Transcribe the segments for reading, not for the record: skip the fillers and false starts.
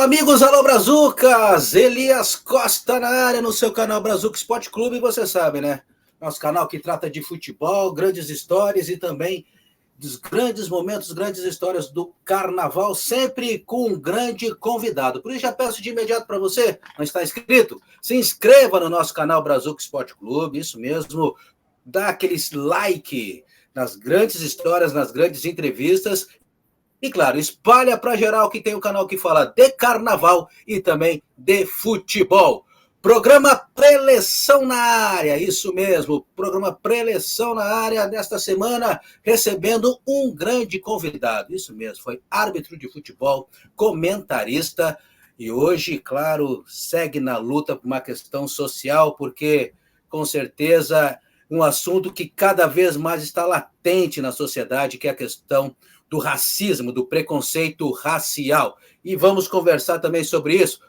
amigos, alô Brazucas, Elias Costa na área no seu canal Brazuca Esporte Clube, você sabe, né? Nosso canal que trata de futebol, grandes histórias e também dos grandes momentos, grandes histórias do carnaval, sempre com um grande convidado. Por isso já peço de imediato para você, não está inscrito? Se inscreva no nosso canal Brazuca Esporte Clube, isso mesmo, dá aquele like nas grandes histórias, nas grandes entrevistas. E claro, espalha para geral que tem o canal que fala de carnaval e também de futebol. Programa Preleção na área, isso mesmo, programa Preleção na área desta semana, recebendo um grande convidado, isso mesmo, foi árbitro de futebol, comentarista, e hoje, claro, segue na luta por uma questão social, porque, com certeza, um assunto que cada vez mais está latente na sociedade, que é a questão do racismo, do preconceito racial. E vamos conversar também sobre isso.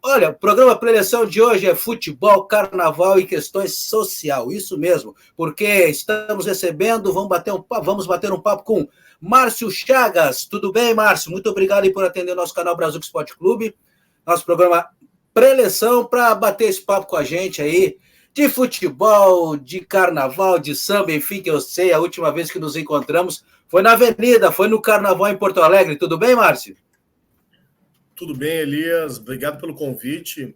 Olha, o programa Preleção de hoje é futebol, carnaval e questões social, isso mesmo, porque estamos recebendo, vamos bater um papo com Márcio Chagas. Tudo bem, Márcio? Muito obrigado por atender o nosso canal Brazuca Esporte Clube, nosso programa Preleção, para bater esse papo com a gente aí, de futebol, de carnaval, de samba, enfim, que eu sei, a última vez que nos encontramos foi na Avenida, foi no Carnaval em Porto Alegre. Tudo bem, Márcio? Tudo bem, Elias. Obrigado pelo convite.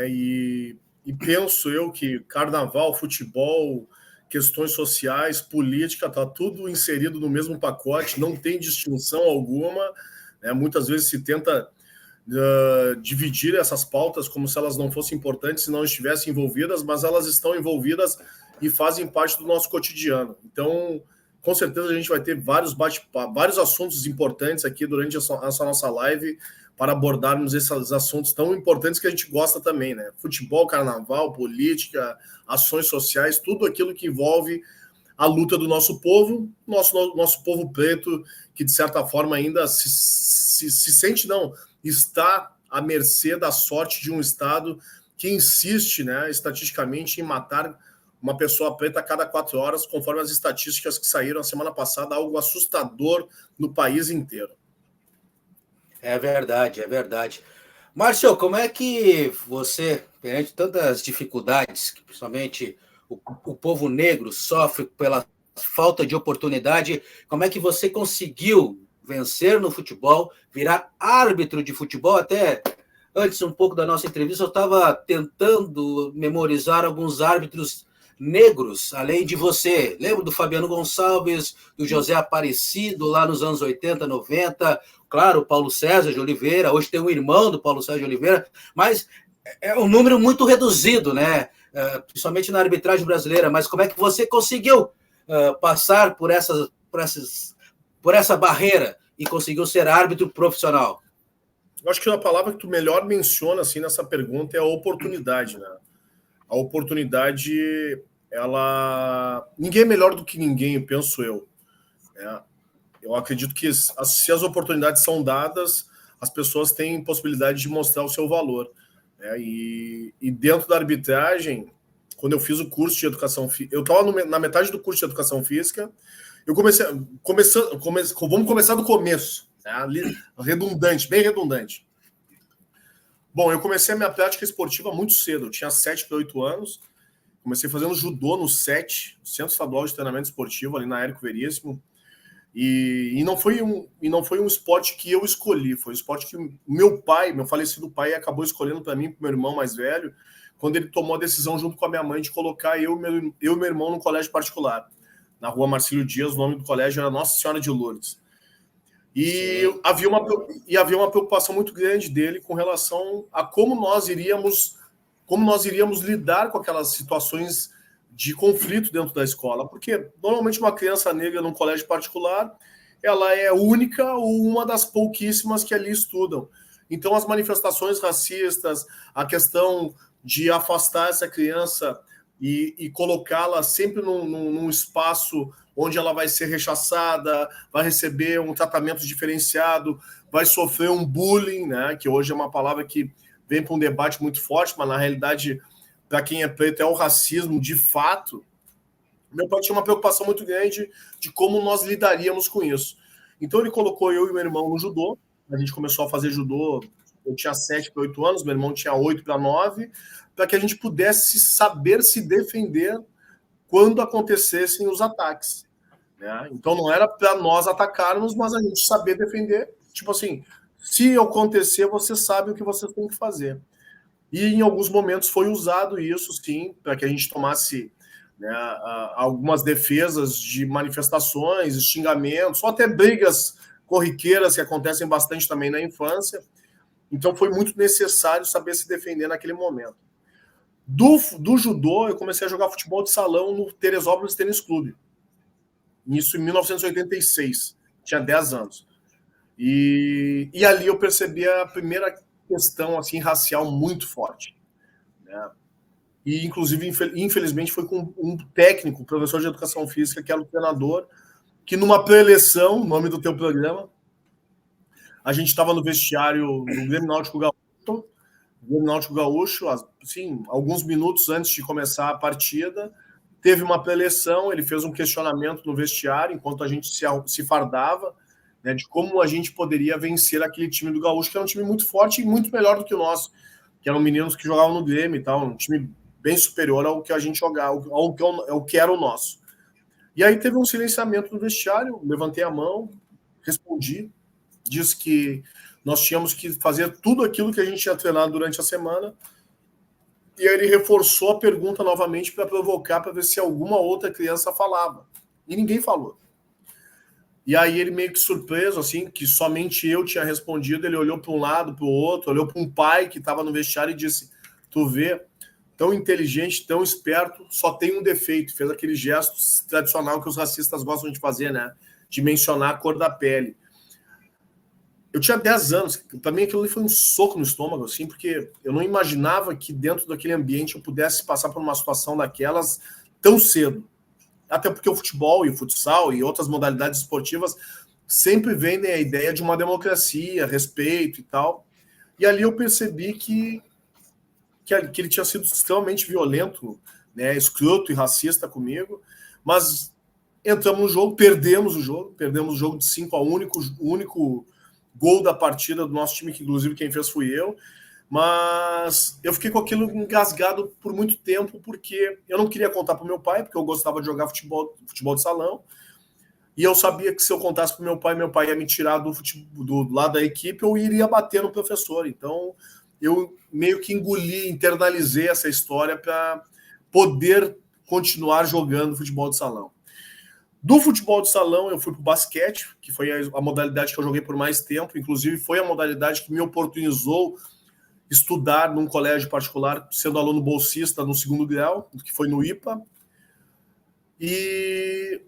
E penso eu que carnaval, futebol, questões sociais, política, está tudo inserido no mesmo pacote, não tem distinção alguma. Muitas vezes se tenta dividir essas pautas como se elas não fossem importantes, se não estivessem envolvidas, mas elas estão envolvidas e fazem parte do nosso cotidiano. Então, com certeza a gente vai ter vários assuntos importantes aqui durante essa nossa live para abordarmos esses assuntos tão importantes que a gente gosta também, né? Futebol, carnaval, política, ações sociais, tudo aquilo que envolve a luta do nosso povo, nosso povo preto, que de certa forma ainda se sente, não, está à mercê da sorte de um Estado que insiste, né, estatisticamente, em matar uma pessoa preta a cada 4 horas, conforme as estatísticas que saíram a semana passada, algo assustador no país inteiro. É verdade, é verdade. Márcio, como é que você, perante tantas dificuldades, que principalmente o povo negro sofre pela falta de oportunidade, como é que você conseguiu vencer no futebol, virar árbitro de futebol? Até antes um pouco da nossa entrevista, eu estava tentando memorizar alguns árbitros negros, além de você. Lembro do Fabiano Gonçalves, do José Aparecido, lá nos anos 80, 90, claro, o Paulo César de Oliveira, hoje tem um irmão do Paulo César de Oliveira, mas é um número muito reduzido, né? Principalmente na arbitragem brasileira. Mas como é que você conseguiu passar por essa barreira e conseguiu ser árbitro profissional? Eu acho que a palavra que tu melhor menciona assim, nessa pergunta é a oportunidade, né? A oportunidade, ninguém é melhor do que ninguém, penso eu. Eu acredito que se as oportunidades são dadas, as pessoas têm possibilidade de mostrar o seu valor. E dentro da arbitragem, quando eu fiz o curso de educação física, eu estava na metade do curso de educação física, eu vamos começar do começo, bem redundante. Bom, eu comecei a minha prática esportiva muito cedo, eu tinha 7 para 8 anos, comecei fazendo judô no CET, Centro Estadual de Treinamento Esportivo, ali na Érico Veríssimo, e não foi um esporte que eu escolhi, foi um esporte que meu falecido pai, acabou escolhendo para mim e para o meu irmão mais velho, quando ele tomou a decisão junto com a minha mãe de colocar eu e meu irmão num colégio particular, na rua Marcílio Dias. O nome do colégio era Nossa Senhora de Lourdes. E havia uma preocupação muito grande dele com relação a como nós iríamos lidar com aquelas situações de conflito dentro da escola, porque normalmente uma criança negra num colégio particular, ela é única ou uma das pouquíssimas que ali estudam. Então as manifestações racistas, a questão de afastar essa criança e colocá-la sempre num espaço onde ela vai ser rechaçada, vai receber um tratamento diferenciado, vai sofrer um bullying, né, que hoje é uma palavra que vem para um debate muito forte, mas na realidade, para quem é preto, é o racismo de fato. Meu pai tinha uma preocupação muito grande de como nós lidaríamos com isso. Então ele colocou eu e meu irmão no judô, a gente começou a fazer judô eu tinha 7 para 8 anos, meu irmão tinha 8 para 9, para que a gente pudesse saber se defender quando acontecessem os ataques. Né? Então não era para nós atacarmos, mas a gente saber defender. Tipo assim, se acontecer, você sabe o que você tem que fazer. E em alguns momentos foi usado isso, sim, para que a gente tomasse, né, algumas defesas de manifestações, xingamentos, ou até brigas corriqueiras que acontecem bastante também na infância. Então foi muito necessário saber se defender naquele momento. Do judô, eu comecei a jogar futebol de salão no Teresópolis Tênis Clube. Isso em 1986. Tinha 10 anos. E ali eu percebi a primeira questão assim, racial muito forte. Né? E, inclusive, infelizmente, foi com um técnico, professor de educação física, que era o treinador, que numa pré-eleição, nome do teu programa, a gente estava no vestiário do Grêmio Náutico Gaúcho, assim, alguns minutos antes de começar a partida, teve uma pré-eleição, ele fez um questionamento no vestiário, enquanto a gente se fardava, né, de como a gente poderia vencer aquele time do Gaúcho, que era um time muito forte e muito melhor do que o nosso, que eram meninos que jogavam no Grêmio e tal, um time bem superior ao que a gente jogava, ao que era o nosso. E aí teve um silenciamento no vestiário, levantei a mão, respondi, disse que nós tínhamos que fazer tudo aquilo que a gente tinha treinado durante a semana. E aí ele reforçou a pergunta novamente para provocar, para ver se alguma outra criança falava. E ninguém falou. E aí ele meio que surpreso, assim, que somente eu tinha respondido, ele olhou para um lado, para o outro, olhou para um pai que estava no vestiário e disse, tu vê, tão inteligente, tão esperto, só tem um defeito. Fez aquele gesto tradicional que os racistas gostam de fazer, né? De mencionar a cor da pele. Eu tinha 10 anos, para mim aquilo ali foi um soco no estômago, assim, porque eu não imaginava que dentro daquele ambiente eu pudesse passar por uma situação daquelas tão cedo. Até porque o futebol e o futsal e outras modalidades esportivas sempre vendem a ideia de uma democracia, respeito e tal. E ali eu percebi que ele tinha sido extremamente violento, né, escroto e racista comigo, mas entramos no jogo, perdemos o jogo de 5-1, o único gol da partida do nosso time, que inclusive quem fez fui eu, mas eu fiquei com aquilo engasgado por muito tempo, porque eu não queria contar para o meu pai, porque eu gostava de jogar futebol de salão, e eu sabia que se eu contasse para meu pai ia me tirar do lado da equipe, eu iria bater no professor. Então eu meio que internalizei essa história para poder continuar jogando futebol de salão. Do futebol de salão, eu fui para o basquete, que foi a modalidade que eu joguei por mais tempo. Inclusive, foi a modalidade que me oportunizou estudar num colégio particular, sendo aluno bolsista no 2º grau, que foi no IPA. E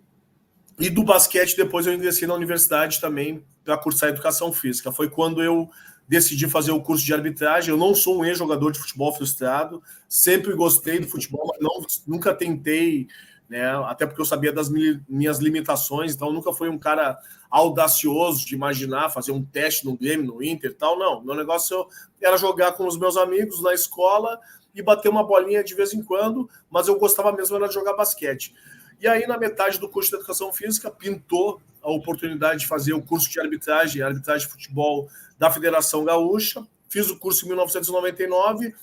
do basquete, depois eu ingressei na universidade também para cursar educação física. Foi quando eu decidi fazer o curso de arbitragem. Eu não sou um ex-jogador de futebol frustrado, sempre gostei do futebol, mas nunca tentei... Né? Até porque eu sabia das minhas limitações, então nunca fui um cara audacioso de imaginar fazer um teste no Grêmio, no Inter e tal, não. Meu negócio era jogar com os meus amigos na escola e bater uma bolinha de vez em quando, mas eu gostava mesmo era de jogar basquete. E aí, na metade do curso de educação física, pintou a oportunidade de fazer o curso de arbitragem de futebol da Federação Gaúcha. Fiz o curso em 1999,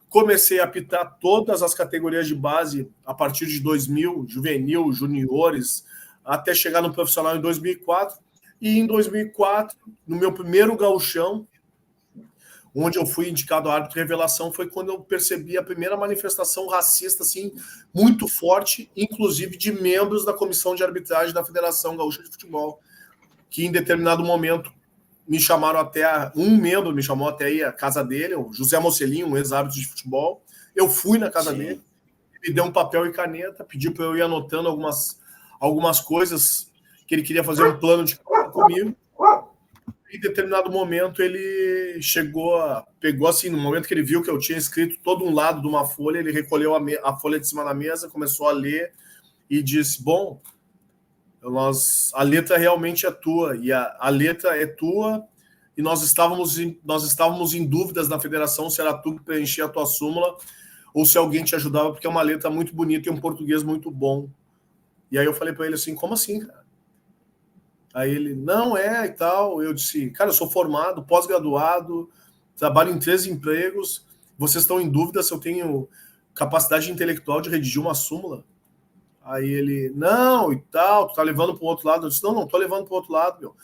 comecei a apitar todas as categorias de base a partir de 2000, juvenil, juniores, até chegar no profissional em 2004. E em 2004, no meu primeiro gauchão, onde eu fui indicado a árbitro revelação, foi quando eu percebi a primeira manifestação racista assim, muito forte, inclusive de membros da comissão de arbitragem da Federação Gaúcha de Futebol, que em determinado momento me chamaram um membro me chamou até aí a casa dele, o José Mocelinho, um ex-árbitro de futebol. Eu fui na casa dele, me deu um papel e caneta, pediu para eu ir anotando algumas coisas que ele queria fazer um plano de comigo. Em determinado momento ele pegou assim, no momento que ele viu que eu tinha escrito todo um lado de uma folha, ele recolheu a folha de cima da mesa, começou a ler e disse, bom, a letra realmente é tua, e a letra é tua, e nós estávamos em dúvidas na federação se era tu que preenchia a tua súmula ou se alguém te ajudava, porque é uma letra muito bonita e um português muito bom. E aí eu falei para ele assim, como assim, cara? Aí ele, não é e tal. Eu disse, cara, eu sou formado, pós-graduado, trabalho em 3 empregos, vocês estão em dúvida se eu tenho capacidade intelectual de redigir uma súmula? Aí ele, não, e tal, tu tá levando para o outro lado. Eu disse, não tô levando para o outro lado, meu.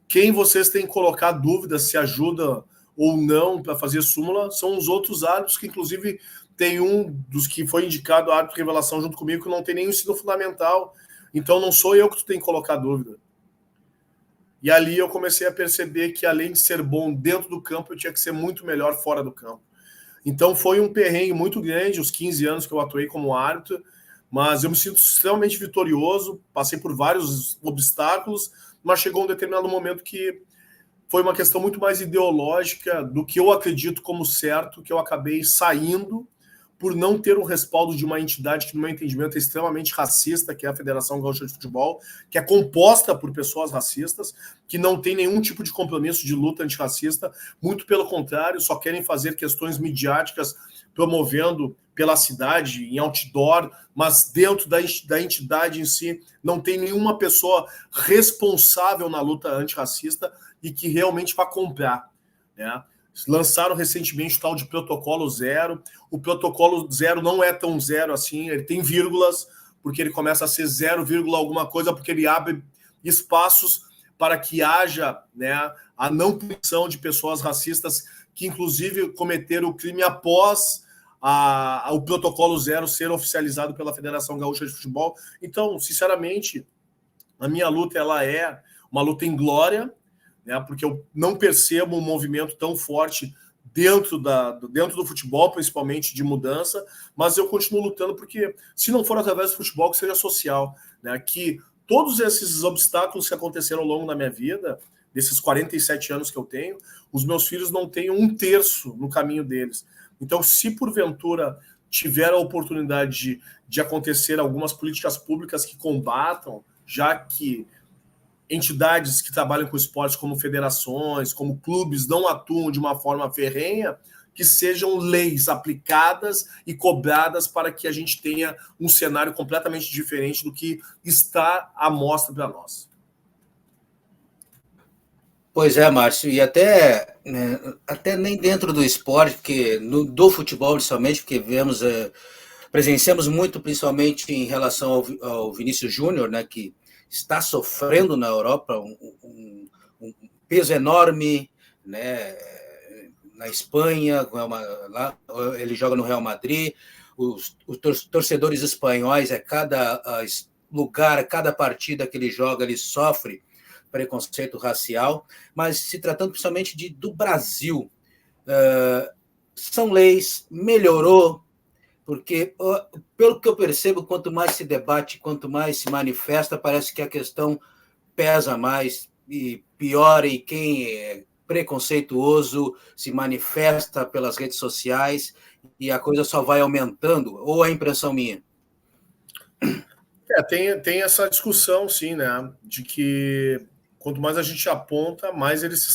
Quem vocês têm que colocar dúvida se ajuda ou não para fazer súmula são os outros árbitros, que inclusive tem um dos que foi indicado árbitro de revelação junto comigo que não tem nem ensino fundamental. Então não sou eu que tu tem que colocar dúvida. E ali eu comecei a perceber que além de ser bom dentro do campo, eu tinha que ser muito melhor fora do campo. Então foi um perrengue muito grande, os 15 anos que eu atuei como árbitro, mas eu me sinto extremamente vitorioso, passei por vários obstáculos, mas chegou um determinado momento que foi uma questão muito mais ideológica do que eu acredito como certo, que eu acabei saindo por não ter o respaldo de uma entidade que, no meu entendimento, é extremamente racista, que é a Federação Gaúcha de Futebol, que é composta por pessoas racistas, que não tem nenhum tipo de compromisso de luta antirracista, muito pelo contrário, só querem fazer questões midiáticas promovendo pela cidade, em outdoor, mas dentro da entidade em si não tem nenhuma pessoa responsável na luta antirracista e que realmente vai comprar, né? Lançaram recentemente o tal de protocolo zero. O protocolo zero não é tão zero assim, ele tem vírgulas, porque ele começa a ser 0, alguma coisa, porque ele abre espaços para que haja, né, a não punição de pessoas racistas que, inclusive, cometeram o crime após o protocolo zero ser oficializado pela Federação Gaúcha de Futebol. Então, sinceramente, a minha luta ela é uma luta em glória, né, porque eu não percebo um movimento tão forte dentro do futebol, principalmente de mudança, mas eu continuo lutando porque, se não for através do futebol, que seja social, né, que todos esses obstáculos que aconteceram ao longo da minha vida, desses 47 anos que eu tenho, os meus filhos não têm 1/3 no caminho deles. Então, se porventura tiver a oportunidade de acontecer algumas políticas públicas que combatam, já que entidades que trabalham com esportes, como federações, como clubes, não atuam de uma forma ferrenha, que sejam leis aplicadas e cobradas para que a gente tenha um cenário completamente diferente do que está à mostra para nós. Pois é, Márcio, e até, né, até nem dentro do esporte, porque do futebol, principalmente, porque presenciamos muito, principalmente em relação ao Vinícius Júnior, né, que está sofrendo na Europa um peso enorme, né, na Espanha, lá, ele joga no Real Madrid, os torcedores espanhóis, cada lugar, cada partida que ele joga, ele sofre preconceito racial, mas se tratando principalmente do Brasil, são leis, melhorou, porque, pelo que eu percebo, quanto mais se debate, quanto mais se manifesta, parece que a questão pesa mais e piora, e quem é preconceituoso se manifesta pelas redes sociais e a coisa só vai aumentando, ou é impressão minha? Tem essa discussão, sim, né, de que quanto mais a gente aponta, mais eles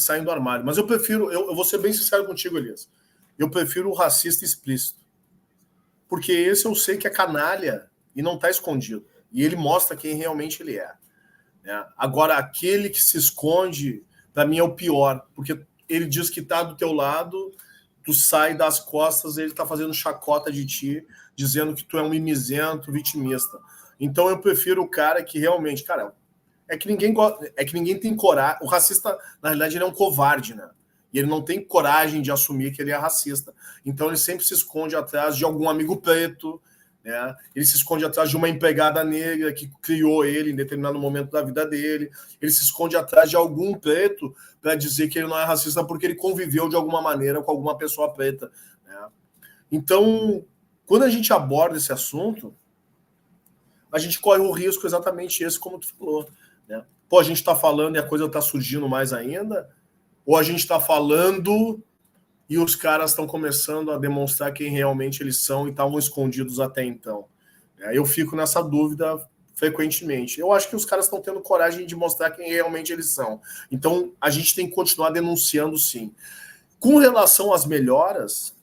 saem do armário. Mas eu prefiro, eu vou ser bem sincero contigo, Elias, eu prefiro o racista explícito. Porque esse eu sei que é canalha e não está escondido. E ele mostra quem realmente ele é. Né? Agora, aquele que se esconde, para mim é o pior, porque ele diz que está do teu lado, tu sai das costas, ele está fazendo chacota de ti, dizendo que tu é um mimizento, vitimista. Então eu prefiro o cara que realmente, cara, é que ninguém tem coragem. O racista, na realidade, ele é um covarde, né? E ele não tem coragem de assumir que ele é racista. Então ele sempre se esconde atrás de algum amigo preto, né? Ele se esconde atrás de uma empregada negra que criou ele em determinado momento da vida dele. Ele se esconde atrás de algum preto para dizer que ele não é racista porque ele conviveu de alguma maneira com alguma pessoa preta, né? Então, quando a gente aborda esse assunto, a gente corre o risco exatamente esse, como tu falou, né? Pô, a gente está falando e a coisa está surgindo mais ainda, ou a gente está falando e os caras estão começando a demonstrar quem realmente eles são e estavam escondidos até então. Eu fico nessa dúvida frequentemente. Eu acho que os caras estão tendo coragem de mostrar quem realmente eles são. Então, a gente tem que continuar denunciando, sim. Com relação às melhoras,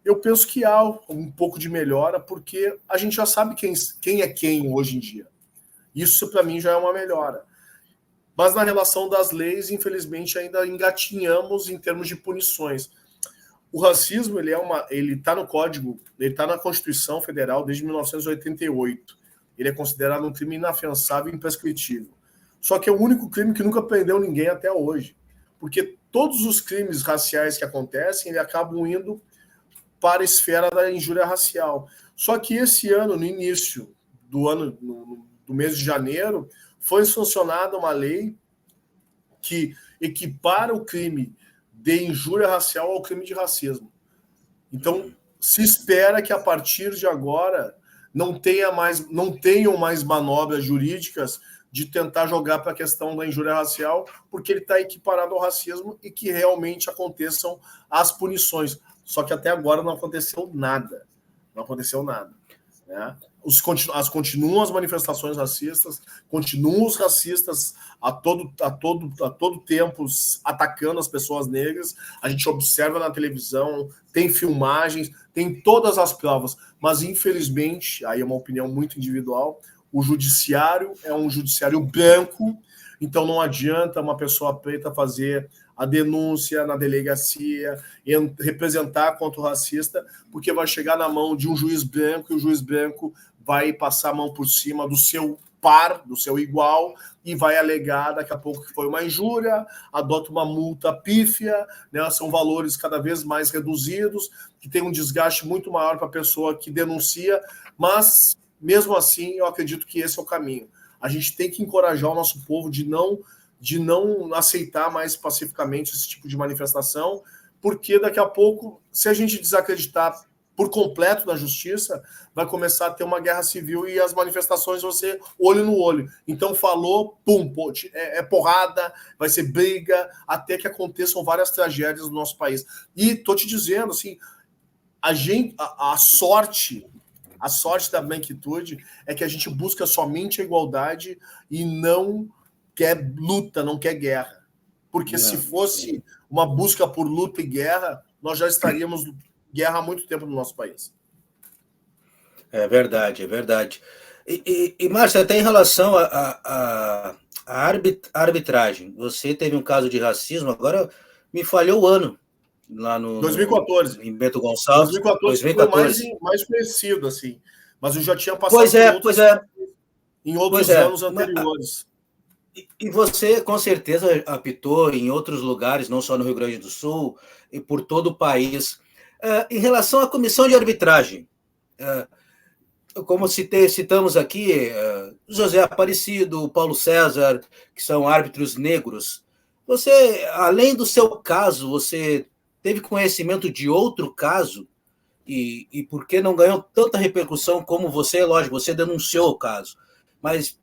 eu penso que há um pouco de melhora, porque a gente já sabe quem é quem hoje em dia. Isso, para mim, já é uma melhora. Mas na relação das leis, infelizmente, ainda engatinhamos em termos de punições. O racismo, ele está no Código, ele está na Constituição Federal desde 1988. Ele é considerado um crime inafiançável e imprescritível. Só que é o único crime que nunca prendeu ninguém até hoje. Porque todos os crimes raciais que acontecem, eles acabam indo para a esfera da injúria racial. Só que esse ano, no início do ano, do mês de janeiro, foi sancionada uma lei que equipara o crime de injúria racial ao crime de racismo. Então, se espera que a partir de agora não tenham mais manobras jurídicas de tentar jogar para a questão da injúria racial, porque ele está equiparado ao racismo e que realmente aconteçam as punições. Só que até agora não aconteceu nada. Não aconteceu nada. Né? Continuam as manifestações racistas, continuam os racistas a todo tempo atacando as pessoas negras. A gente observa na televisão, tem filmagens, tem todas as provas, mas infelizmente, aí é uma opinião muito individual, o judiciário é um judiciário branco, então não adianta uma pessoa preta fazer a denúncia na delegacia, representar contra o racista, porque vai chegar na mão de um juiz branco, e o juiz branco vai passar a mão por cima do seu par, do seu igual, e vai alegar daqui a pouco que foi uma injúria, adota uma multa pífia, né? São valores cada vez mais reduzidos, que tem um desgaste muito maior para a pessoa que denuncia, mas, mesmo assim, eu acredito que esse é o caminho. A gente tem que encorajar o nosso povo de não aceitar mais pacificamente esse tipo de manifestação, porque daqui a pouco, se a gente desacreditar por completo da justiça, vai começar a ter uma guerra civil e as manifestações vão ser olho no olho. Então falou, pum, é porrada, vai ser briga, até que aconteçam várias tragédias no nosso país. E tô te dizendo, assim, a sorte da branquitude é que a gente busca somente a igualdade e não quer luta, não quer guerra. Porque se fosse uma busca por luta e guerra, nós já estaríamos em guerra há muito tempo no nosso país. É verdade, é verdade. E Márcia, até em relação à arbitragem, você teve um caso de racismo, agora me falhou o ano, lá no 2014. Em Bento Gonçalves. 2014 foi mais conhecido, assim. Mas eu já tinha passado em outros anos anteriores. E você, com certeza, apitou em outros lugares, não só no Rio Grande do Sul, e por todo o país. Em relação à comissão de arbitragem, como citamos aqui, José Aparecido, Paulo César, que são árbitros negros, você, além do seu caso, você teve conhecimento de outro caso? E por que não ganhou tanta repercussão como você? Lógico, você denunciou o caso, mas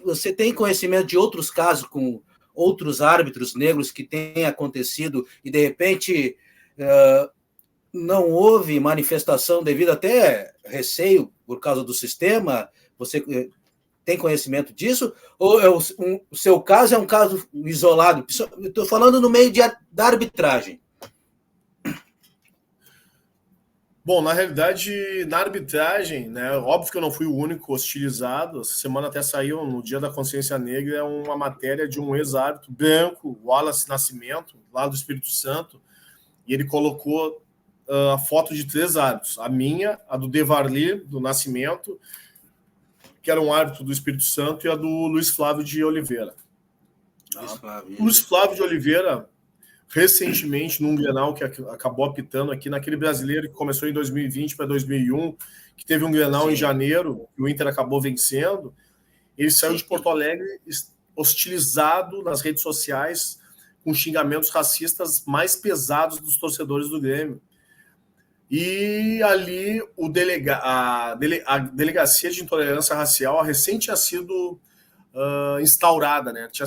você tem conhecimento de outros casos com outros árbitros negros que tem acontecido e, de repente, não houve manifestação devido até receio por causa do sistema? Você tem conhecimento disso? Ou o seu caso é um caso isolado? Estou falando no meio da arbitragem. Bom, na realidade, na arbitragem, né, óbvio que eu não fui o único hostilizado. Essa semana até saiu, no Dia da Consciência Negra, uma matéria de um ex-árbitro branco, Wallace Nascimento, lá do Espírito Santo, e ele colocou a foto de 3 árbitros. A minha, a do Devarli, do Nascimento, que era um árbitro do Espírito Santo, e a do Luiz Flávio de Oliveira. Luiz Flávio de Oliveira, recentemente, num Grenal que acabou apitando aqui, naquele brasileiro que começou em 2020 para 2001, que teve um Grenal em janeiro, que o Inter acabou vencendo, ele saiu de Porto Alegre hostilizado nas redes sociais, com xingamentos racistas mais pesados dos torcedores do Grêmio. E ali a Delegacia de Intolerância Racial recém tinha sido instaurada, né? Já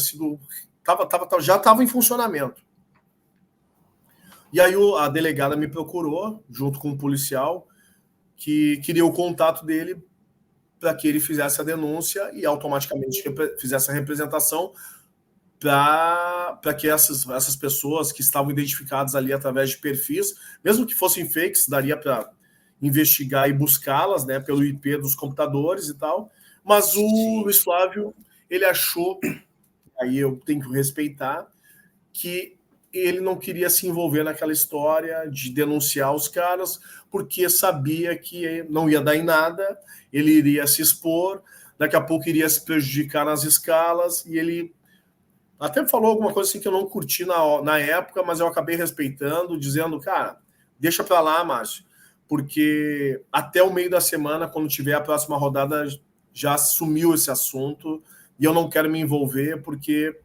estava em funcionamento. E aí a delegada me procurou, junto com um policial, que queria o contato dele para que ele fizesse a denúncia e automaticamente fizesse a representação para que essas pessoas que estavam identificadas ali através de perfis, mesmo que fossem fakes, daria para investigar e buscá-las, né, pelo IP dos computadores e tal. Mas o Luiz Flávio, ele achou aí eu tenho que respeitar, que ele não queria se envolver naquela história de denunciar os caras, porque sabia que não ia dar em nada, ele iria se expor, daqui a pouco iria se prejudicar nas escalas, e ele até falou alguma coisa assim que eu não curti na época, mas eu acabei respeitando, dizendo, cara, deixa pra lá, Márcio, porque até o meio da semana, quando tiver a próxima rodada, já sumiu esse assunto, e eu não quero me envolver, porque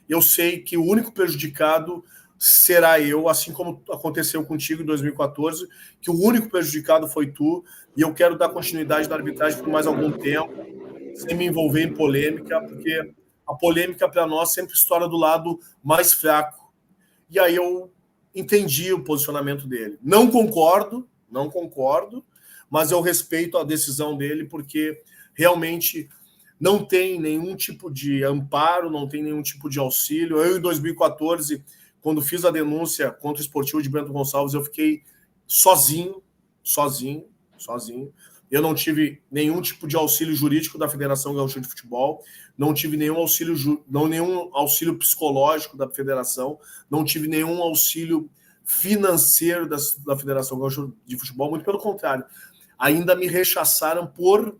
eu sei que o único prejudicado será eu, assim como aconteceu contigo em 2014, que o único prejudicado foi tu, e eu quero dar continuidade na arbitragem por mais algum tempo, sem me envolver em polêmica, porque a polêmica para nós sempre estoura do lado mais fraco. E aí eu entendi o posicionamento dele. Não concordo, mas eu respeito a decisão dele, porque realmente não tem nenhum tipo de amparo, não tem nenhum tipo de auxílio. Eu, em 2014, quando fiz a denúncia contra o Esportivo de Bento Gonçalves, eu fiquei sozinho. Eu não tive nenhum tipo de auxílio jurídico da Federação Gaúcha de Futebol, não tive nenhum auxílio psicológico da federação, não tive nenhum auxílio financeiro da Federação Gaúcha de Futebol, muito pelo contrário. Ainda me rechaçaram por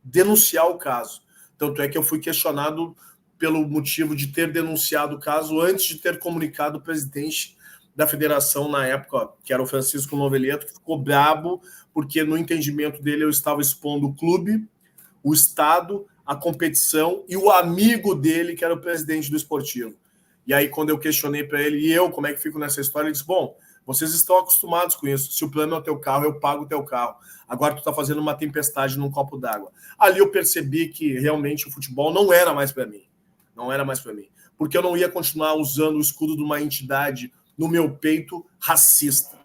denunciar o caso. Tanto é que eu fui questionado pelo motivo de ter denunciado o caso antes de ter comunicado o presidente da federação na época, que era o Francisco Noveleto, que ficou brabo, porque no entendimento dele eu estava expondo o clube, o estado, a competição e o amigo dele, que era o presidente do esportivo. E aí, quando eu questionei para ele, e eu, como é que fico nessa história, ele disse, bom, vocês estão acostumados com isso, se o plano é o teu carro, eu pago o teu carro. Agora tu está fazendo uma tempestade num copo d'água. Ali eu percebi que realmente o futebol não era mais para mim. Porque eu não ia continuar usando o escudo de uma entidade no meu peito racista.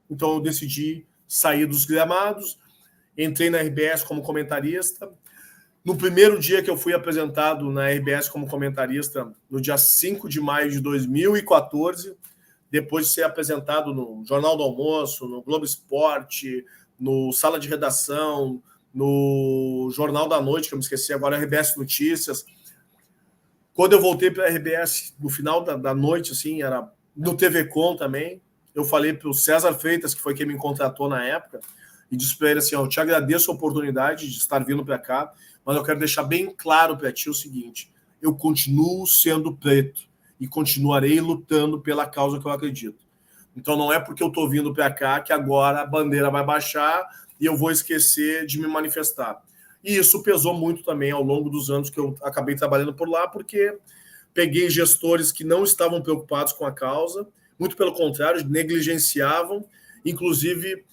Então eu decidi sair dos gramados, entrei na RBS como comentarista. No primeiro dia que eu fui apresentado na RBS como comentarista, no dia 5 de maio de 2014, depois de ser apresentado no Jornal do Almoço, no Globo Esporte, no Sala de Redação, no Jornal da Noite, que eu me esqueci agora, RBS Notícias. Quando eu voltei para a RBS, no final da noite, assim, era no TV Com também, eu falei para o César Freitas, que foi quem me contratou na época, e disse para ele assim, eu te agradeço a oportunidade de estar vindo para cá, mas eu quero deixar bem claro para ti o seguinte, eu continuo sendo preto e continuarei lutando pela causa que eu acredito. Então não é porque eu estou vindo para cá que agora a bandeira vai baixar e eu vou esquecer de me manifestar. E isso pesou muito também ao longo dos anos que eu acabei trabalhando por lá, porque peguei gestores que não estavam preocupados com a causa, muito pelo contrário, negligenciavam. Inclusive,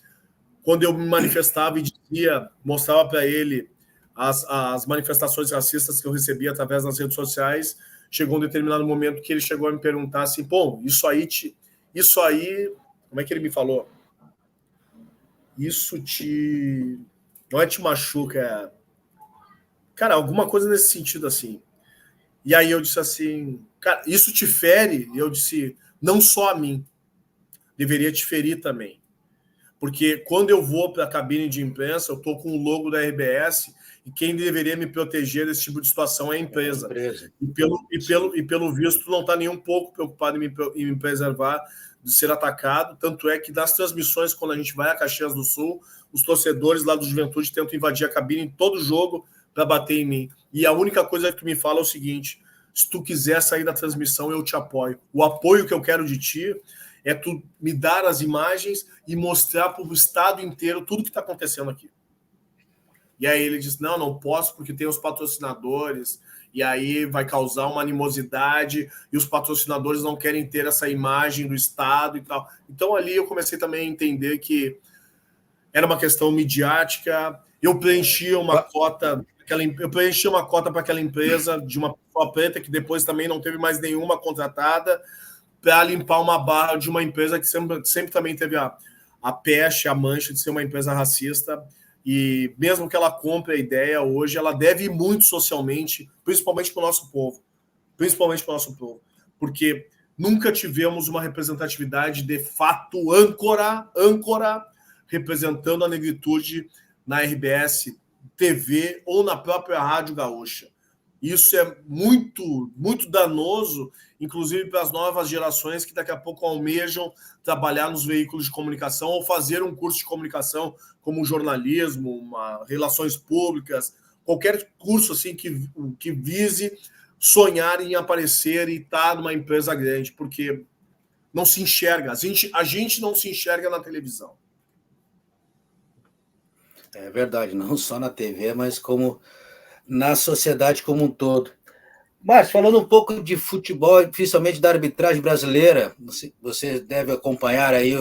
quando eu me manifestava e dizia, mostrava para ele as manifestações racistas que eu recebia através das redes sociais, chegou um determinado momento que ele chegou a me perguntar assim, pô, isso aí, como é que ele me falou? Isso não é te machuca, é... Cara, alguma coisa nesse sentido assim. E aí eu disse assim, cara, isso te fere? E eu disse, não só a mim, deveria te ferir também. Porque quando eu vou para a cabine de imprensa, eu estou com o logo da RBS e quem deveria me proteger desse tipo de situação é a empresa. E pelo visto, não está nem um pouco preocupado em me preservar de ser atacado. Tanto é que nas transmissões, quando a gente vai a Caxias do Sul, os torcedores lá do Juventude tentam invadir a cabine em todo jogo para bater em mim. E a única coisa que tu me fala é o seguinte, se tu quiser sair da transmissão, eu te apoio. O apoio que eu quero de ti é tu me dar as imagens e mostrar para o estado inteiro tudo que está acontecendo aqui. E aí ele diz, não posso porque tem os patrocinadores, e aí vai causar uma animosidade, e os patrocinadores não querem ter essa imagem do estado e tal. Então ali eu comecei também a entender que era uma questão midiática, eu preenchia uma cota para aquela empresa de uma pessoa preta que depois também não teve mais nenhuma contratada, para limpar uma barra de uma empresa que sempre também teve a pecha, a mancha de ser uma empresa racista, e mesmo que ela compre a ideia hoje, ela deve ir muito socialmente, principalmente para o nosso povo, porque nunca tivemos uma representatividade de fato âncora representando a negritude na RBS TV ou na própria Rádio Gaúcha. Isso é muito, muito danoso, inclusive para as novas gerações que daqui a pouco almejam trabalhar nos veículos de comunicação ou fazer um curso de comunicação, como jornalismo, relações públicas, qualquer curso assim que vise sonhar em aparecer e estar numa empresa grande, porque não se enxerga, a gente não se enxerga na televisão. É verdade, não só na TV, mas como na sociedade como um todo. Mas, falando um pouco de futebol, principalmente da arbitragem brasileira, você deve acompanhar aí,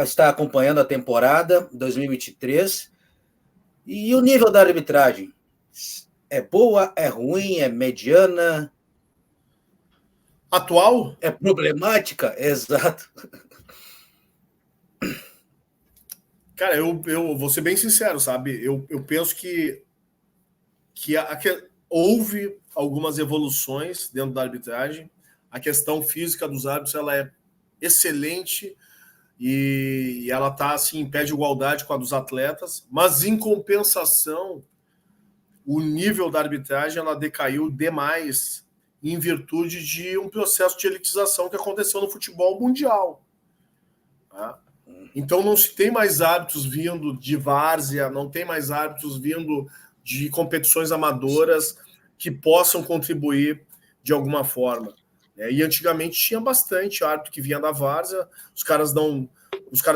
está acompanhando a temporada 2023, e o nível da arbitragem? É boa, é ruim, é mediana? Atual? É problemática? Exato. Cara, eu vou ser bem sincero, sabe? Eu penso que houve algumas evoluções dentro da arbitragem. A questão física dos árbitros ela é excelente e ela está assim, em pé de igualdade com a dos atletas, mas em compensação, o nível da arbitragem ela decaiu demais em virtude de um processo de elitização que aconteceu no futebol mundial. Tá? Então não se tem mais árbitros vindo de várzea, não tem mais árbitros vindo de competições amadoras que possam contribuir de alguma forma. E antigamente tinha bastante árbitro que vinha da várzea, os caras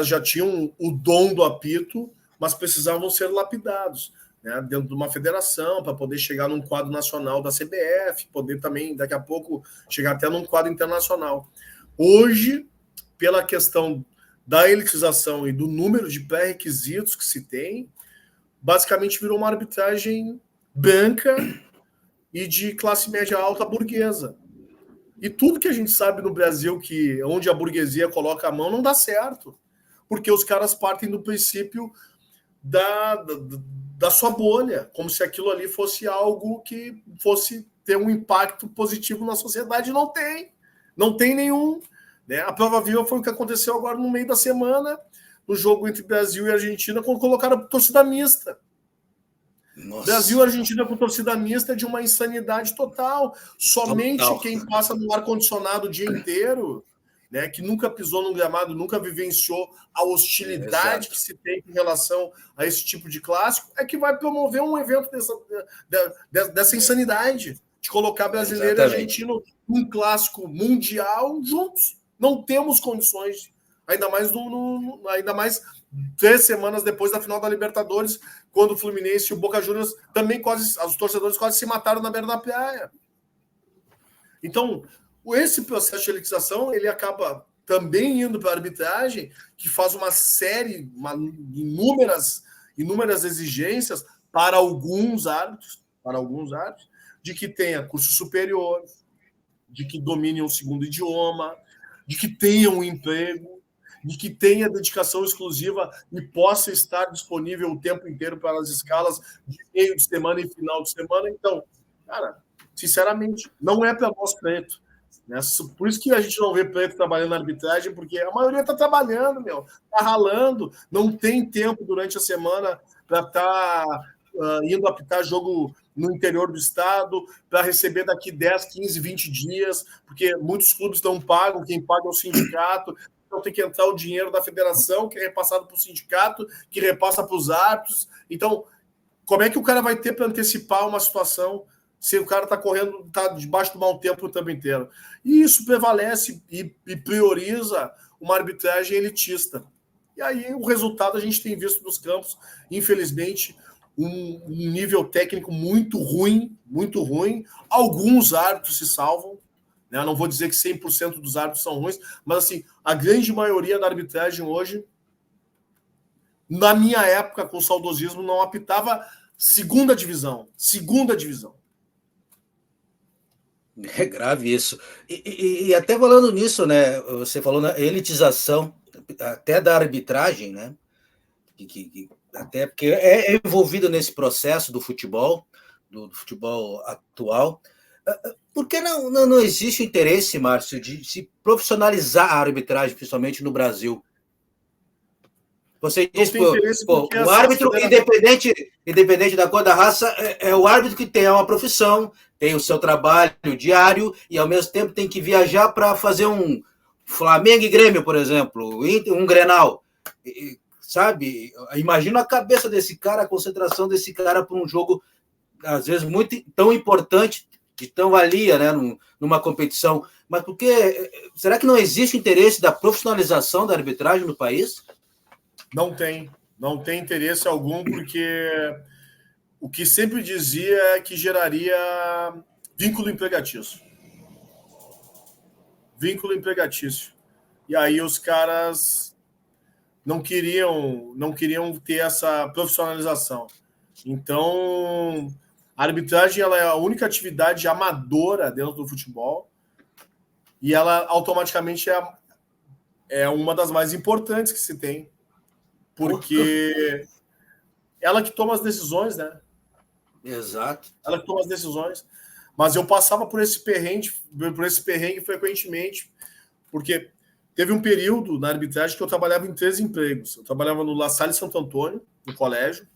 já tinham o dom do apito, mas precisavam ser lapidados, né, dentro de uma federação para poder chegar num quadro nacional da CBF, poder também daqui a pouco chegar até num quadro internacional. Hoje, pela questão da elitização e do número de pré-requisitos que se tem, basicamente virou uma arbitragem branca e de classe média alta burguesa. E tudo que a gente sabe no Brasil, que onde a burguesia coloca a mão, não dá certo. Porque os caras partem do princípio da sua bolha, como se aquilo ali fosse algo que fosse ter um impacto positivo na sociedade. Não tem nenhum. Né? A prova viva foi o que aconteceu agora no meio da semana, no jogo entre Brasil e Argentina, quando colocaram torcida mista. Nossa. Brasil e Argentina com torcida mista é de uma insanidade total. Somente quem passa no ar-condicionado o dia inteiro, né, que nunca pisou num gramado, nunca vivenciou a hostilidade que se tem em relação a esse tipo de clássico, é que vai promover um evento dessa insanidade, de colocar brasileiro e argentino num clássico mundial juntos. Não temos condições, ainda mais 3 semanas depois da final da Libertadores, quando o Fluminense e o Boca Juniors também os torcedores quase se mataram na beira da praia. Então, esse processo de elitização, ele acaba também indo para a arbitragem, que faz uma série, inúmeras exigências para alguns árbitros, de que tenha curso superior, de que domine um segundo idioma, de que tenha um emprego, de que tenha dedicação exclusiva e possa estar disponível o tempo inteiro para as escalas de meio de semana e final de semana. Então, cara, sinceramente, não é para nós preto. Né? Por isso que a gente não vê preto trabalhando na arbitragem, porque a maioria está trabalhando, está ralando, não tem tempo durante a semana para estar indo apitar jogo no interior do estado, para receber daqui 10, 15, 20 dias, porque muitos clubes não pagam, quem paga é o sindicato, então tem que entrar o dinheiro da federação, que é repassado para o sindicato, que repassa para os árbitros. Então, como é que o cara vai ter para antecipar uma situação se o cara está correndo, está debaixo do mau tempo o tempo inteiro? E isso prevalece e prioriza uma arbitragem elitista. E aí o resultado a gente tem visto nos campos, infelizmente, um nível técnico muito ruim. Alguns árbitros se salvam, né? Não vou dizer que 100% dos árbitros são ruins, mas assim, a grande maioria da arbitragem hoje, na minha época, com saudosismo, não apitava segunda divisão. É grave isso. E até falando nisso, né? Você falou na elitização até da arbitragem, né? Até porque é envolvido nesse processo do futebol atual. Por que não existe interesse, Márcio, de se profissionalizar a arbitragem, principalmente no Brasil? Você diz, tem interesse porque o árbitro, independente da cor da raça, é o árbitro que tem uma profissão, tem o seu trabalho diário e, ao mesmo tempo, tem que viajar para fazer um Flamengo e Grêmio, por exemplo, um Grenal. Sabe? Imagina a cabeça desse cara, a concentração desse cara para um jogo, às vezes, muito tão importante, de tão valia, né, numa competição. Mas por que? Será que não existe interesse da profissionalização da arbitragem no país? Não tem interesse algum, porque o que sempre dizia é que geraria vínculo empregatício. Vínculo empregatício. E aí os caras não queriam ter essa profissionalização. Então, a arbitragem ela é a única atividade amadora dentro do futebol e ela automaticamente é uma das mais importantes que se tem, porque ela que toma as decisões, né? Exato. Ela que toma as decisões. Mas eu passava por esse perrengue frequentemente, porque teve um período na arbitragem que eu trabalhava em 3 empregos. Eu trabalhava no La Salle Santo Antônio, no colégio,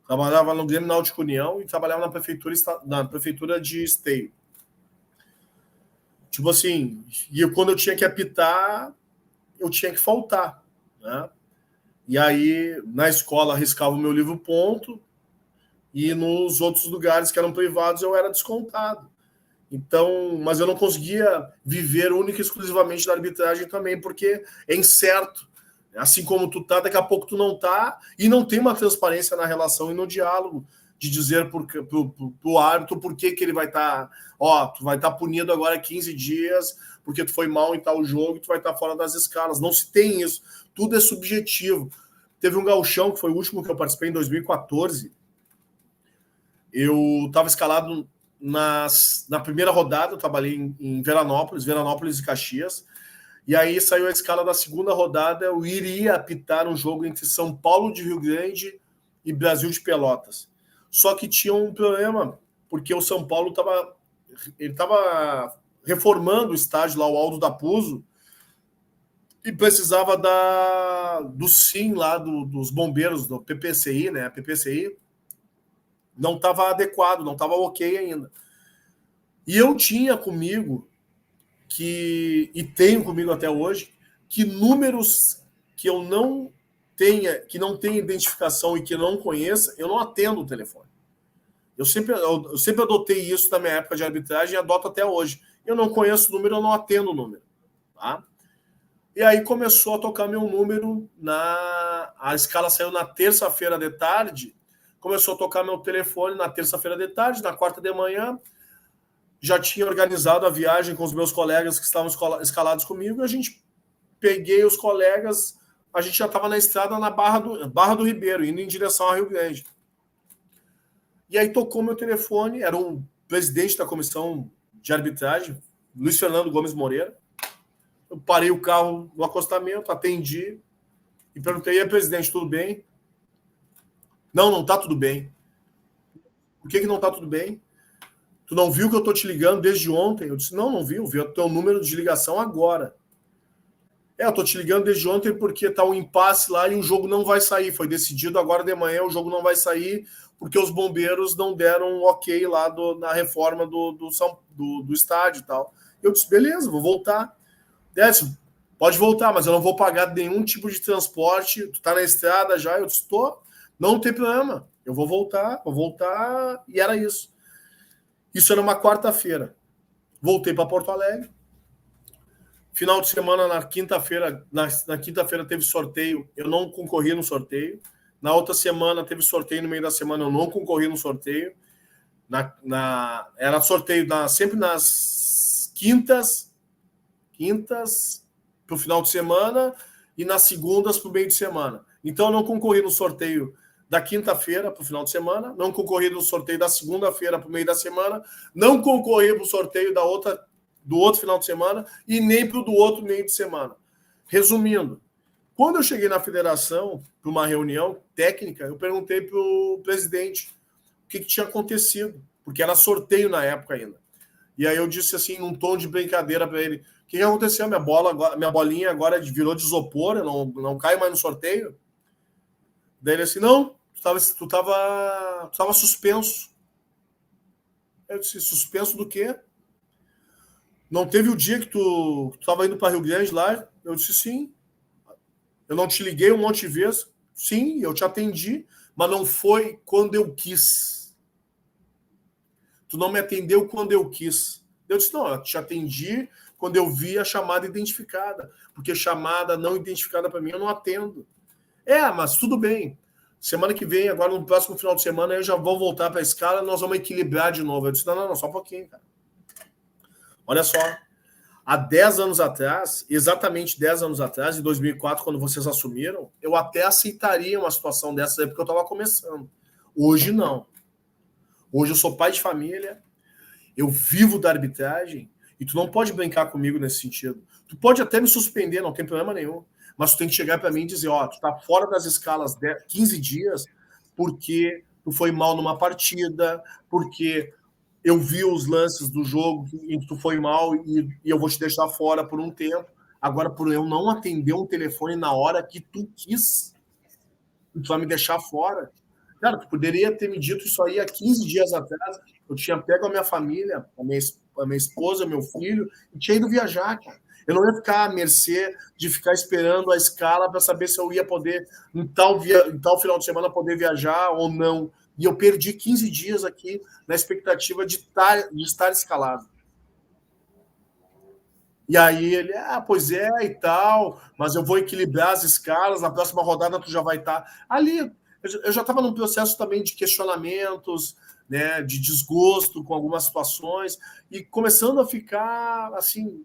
trabalhava no Grêmio Náutico União e trabalhava na prefeitura de Esteio. Tipo assim, e quando eu tinha que apitar, eu tinha que faltar, né? E aí, na escola, arriscava o meu livro ponto, e nos outros lugares que eram privados eu era descontado. Então, mas eu não conseguia viver única e exclusivamente da arbitragem também, porque é incerto. Assim como tu tá, daqui a pouco tu não tá, e não tem uma transparência na relação e no diálogo de dizer pro árbitro por que ele vai estar, tu vai estar punido agora 15 dias porque tu foi mal em tal jogo e tu vai estar fora das escalas. Não se tem isso. Tudo é subjetivo. Teve um gauchão, que foi o último que eu participei em 2014. Eu estava escalado na primeira rodada, eu trabalhei em Veranópolis e Caxias, e aí saiu a escala da segunda rodada, eu iria apitar um jogo entre São Paulo de Rio Grande e Brasil de Pelotas. Só que tinha um problema, porque o São Paulo estava reformando o estádio lá, o Aldo da Puzo, e precisava do SIM lá, dos bombeiros, do PPCI, né? A PPCI não estava adequado, não estava ok ainda. E eu tinha comigo, e tenho comigo até hoje, que números que eu não tenha, que não tenha identificação e que eu não conheça, eu não atendo o telefone. Eu sempre adotei isso na minha época de arbitragem e adoto até hoje. Eu não conheço o número, eu não atendo o número. Tá? E aí começou a tocar meu número, a escala saiu na terça-feira de tarde, começou a tocar meu telefone na terça-feira de tarde, na quarta de manhã, já tinha organizado a viagem com os meus colegas que estavam escalados comigo, e a gente peguei os colegas, a gente já estava na estrada na Barra do Ribeiro, indo em direção ao Rio Grande. E aí tocou meu telefone, era o presidente da comissão de arbitragem, Luiz Fernando Gomes Moreira. Eu parei o carro no acostamento, atendi e perguntei: e aí, presidente, tudo bem? Não está tudo bem. Por que não está tudo bem? Tu não viu que eu estou te ligando desde ontem? Eu disse: não vi, eu vi o teu número de ligação agora. Eu estou te ligando desde ontem porque está um impasse lá e o jogo não vai sair. Foi decidido agora de manhã, o jogo não vai sair porque os bombeiros não deram um ok lá na reforma do estádio e tal. Eu disse: beleza, vou voltar. Disse: pode voltar, mas eu não vou pagar nenhum tipo de transporte. Tu está na estrada já? Eu disse: tô. Não tem problema. Eu vou voltar. E era isso. Isso era uma quarta-feira. Voltei para Porto Alegre. Final de semana, na quinta-feira, teve sorteio. Eu não concorri no sorteio. Na outra semana teve sorteio no meio da semana. Eu não concorri no sorteio. Era sorteio sempre nas quintas para o final de semana e nas segundas para o meio de semana. Então eu não concorri no sorteio da quinta-feira para o final de semana, não concorri no sorteio da segunda-feira para o meio da semana, não concorri para o sorteio do outro final de semana e nem para o do outro meio de semana. Resumindo, quando eu cheguei na federação para uma reunião técnica, eu perguntei para o presidente o que tinha acontecido, porque era sorteio na época ainda. E aí eu disse assim, num tom de brincadeira para ele: o que aconteceu? Minha bolinha agora virou de isopor, eu não caio mais no sorteio. Daí ele assim, não, tu tava suspenso. Eu disse, suspenso do quê? Não teve o dia que tu tava indo para Rio Grande lá? Eu disse, sim. Eu não te liguei um monte de vezes? Sim, eu te atendi, mas não foi quando eu quis. Tu não me atendeu quando eu quis. Eu disse, não, eu te atendi quando eu vi a chamada identificada, porque chamada não identificada para mim eu não atendo. Mas tudo bem. Semana que vem, agora no próximo final de semana, eu já vou voltar para a escala, nós vamos equilibrar de novo. Eu disse, não, só um pouquinho, cara. Olha só, há 10 anos atrás, exatamente 10 anos atrás, em 2004, quando vocês assumiram, eu até aceitaria uma situação dessa aí, porque eu estava começando. Hoje, não. Hoje eu sou pai de família, eu vivo da arbitragem, e tu não pode brincar comigo nesse sentido. Tu pode até me suspender, não tem problema nenhum, mas tu tem que chegar para mim e dizer, tu tá fora das escalas 15 dias porque tu foi mal numa partida, porque eu vi os lances do jogo em que tu foi mal e eu vou te deixar fora por um tempo. Agora, por eu não atender um telefone na hora que tu quis, tu vai me deixar fora. Cara, tu poderia ter me dito isso aí há 15 dias atrás. Eu tinha pego a minha família, a minha esposa, meu filho, e tinha ido viajar, cara. Eu não ia ficar à mercê de ficar esperando a escala para saber se eu ia poder, em tal final de semana, poder viajar ou não. E eu perdi 15 dias aqui na expectativa de estar escalado. E aí ele, pois é e tal, mas eu vou equilibrar as escalas, na próxima rodada tu já vai estar. Ali, eu já estava num processo também de questionamentos, né, de desgosto com algumas situações, e começando a ficar, assim,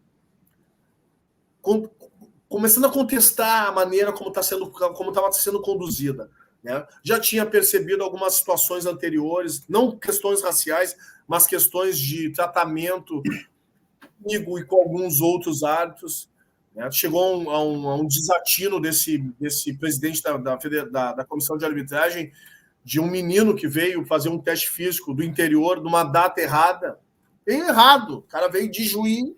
começando a contestar a maneira como estava sendo conduzida. Né? Já tinha percebido algumas situações anteriores, não questões raciais, mas questões de tratamento comigo e com alguns outros árbitros. Né? Chegou a um desatino desse presidente da comissão de arbitragem, de um menino que veio fazer um teste físico do interior, numa data errada. Bem errado. O cara veio de Juí,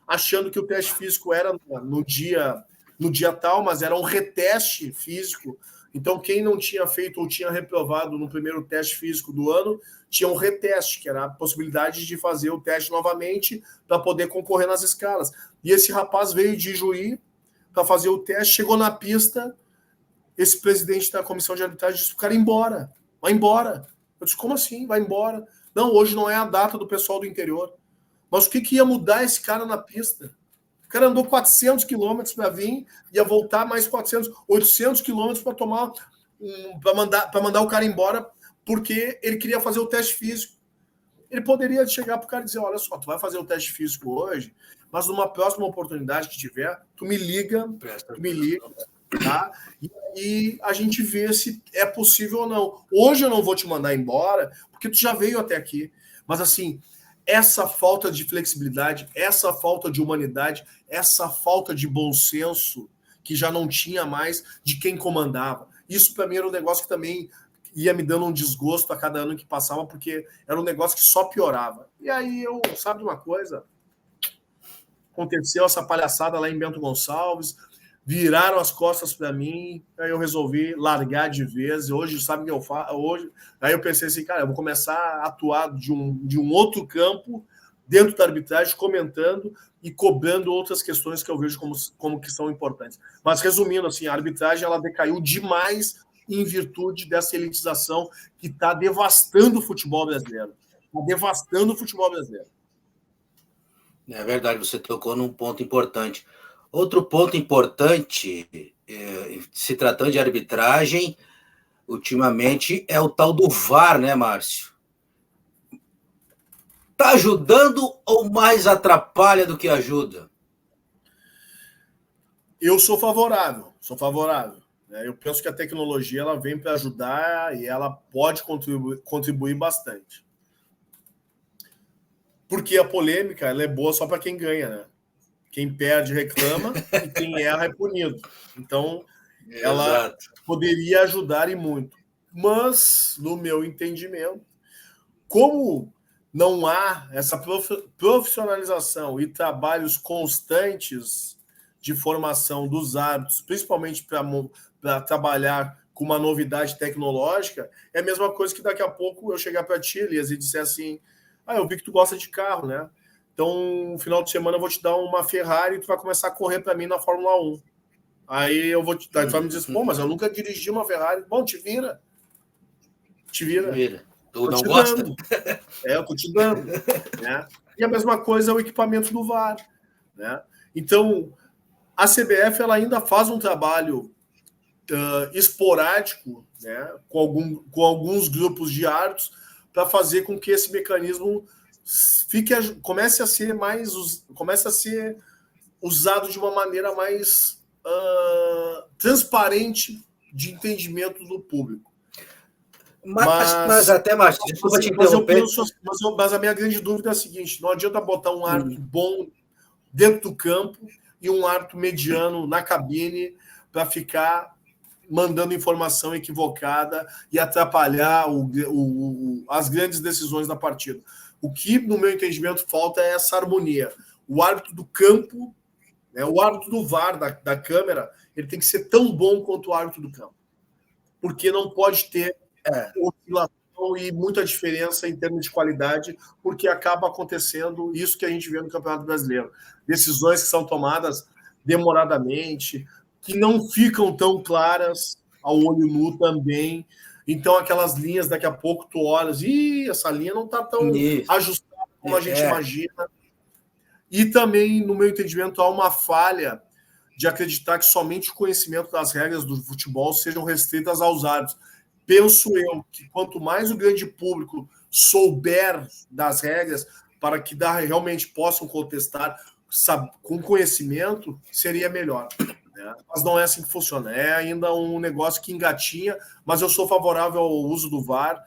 achando que o teste físico era no dia tal, mas era um reteste físico. Então, quem não tinha feito ou tinha reprovado no primeiro teste físico do ano, tinha um reteste, que era a possibilidade de fazer o teste novamente para poder concorrer nas escalas. E esse rapaz veio de Juí para fazer o teste, chegou na pista, esse presidente da comissão de arbitragem disse: o cara ir embora, vai embora. Eu disse: como assim? Vai embora? Não, hoje não é a data do pessoal do interior. Mas o que ia mudar esse cara na pista? O cara andou 400 quilômetros para vir, ia voltar mais 400, 800 quilômetros para tomar, para mandar o cara embora, porque ele queria fazer o teste físico. Ele poderia chegar para o cara e dizer: olha só, tu vai fazer o teste físico hoje, mas numa próxima oportunidade que tiver, tu me liga, tá? E a gente vê se é possível ou não. Hoje eu não vou te mandar embora, porque tu já veio até aqui. Mas assim, essa falta de flexibilidade, essa falta de humanidade, essa falta de bom senso que já não tinha mais de quem comandava. Isso para mim era um negócio que também ia me dando um desgosto a cada ano que passava, porque era um negócio que só piorava. E aí sabe de uma coisa? Aconteceu essa palhaçada lá em Bento Gonçalves, viraram as costas para mim, aí eu resolvi largar de vez. Hoje, sabe o que eu faço? Hoje, aí eu pensei assim, cara, eu vou começar a atuar de um outro campo, dentro da arbitragem, comentando e cobrando outras questões que eu vejo como que são importantes. Mas, resumindo, assim, a arbitragem ela decaiu demais em virtude dessa elitização que está devastando o futebol brasileiro. Está devastando o futebol brasileiro. É verdade, você tocou num ponto importante. Outro ponto importante, se tratando de arbitragem, ultimamente, é o tal do VAR, né, Márcio? Está ajudando ou mais atrapalha do que ajuda? Eu sou favorável. Eu penso que a tecnologia ela vem para ajudar e ela pode contribuir bastante. Porque a polêmica ela é boa só para quem ganha, né? Quem perde reclama e quem erra é punido. Então, ela poderia ajudar e muito. Mas, no meu entendimento, como não há essa profissionalização e trabalhos constantes de formação dos árbitros, principalmente para trabalhar com uma novidade tecnológica, é a mesma coisa que daqui a pouco eu chegar para ti, Elias, e disser assim, eu vi que tu gosta de carro, né? Então, no final de semana eu vou te dar uma Ferrari e tu vai começar a correr para mim na Fórmula 1. Aí tu vai me dizer, pô, mas eu nunca dirigi uma Ferrari. Bom, te vira. Te vira. Tu não gosta? Eu tô te dando. Né? E a mesma coisa é o equipamento do VAR. Né? Então, a CBF ela ainda faz um trabalho esporádico, né, com alguns grupos de árbitros para fazer com que esse mecanismo comece a ser usado de uma maneira mais transparente de entendimento do público. Mas até mais, desculpa te interromper. Mas a minha grande dúvida é a seguinte: não adianta botar um árbitro bom dentro do campo e um árbitro mediano na cabine para ficar mandando informação equivocada e atrapalhar as grandes decisões da partida. O que, no meu entendimento, falta é essa harmonia. O árbitro do campo, né, o árbitro do VAR, da câmera, ele tem que ser tão bom quanto o árbitro do campo. Porque não pode ter oscilação e muita diferença em termos de qualidade, porque acaba acontecendo isso que a gente vê no Campeonato Brasileiro. Decisões que são tomadas demoradamente, que não ficam tão claras ao olho nu também. Então, aquelas linhas, daqui a pouco tu olhas, essa linha não está tão ajustada como a gente imagina. E também, no meu entendimento, há uma falha de acreditar que somente o conhecimento das regras do futebol sejam restritas aos árbitros. Penso eu que quanto mais o grande público souber das regras, para que realmente possam contestar com conhecimento, seria melhor. Mas não é assim que funciona. É ainda um negócio que engatinha, mas eu sou favorável ao uso do VAR.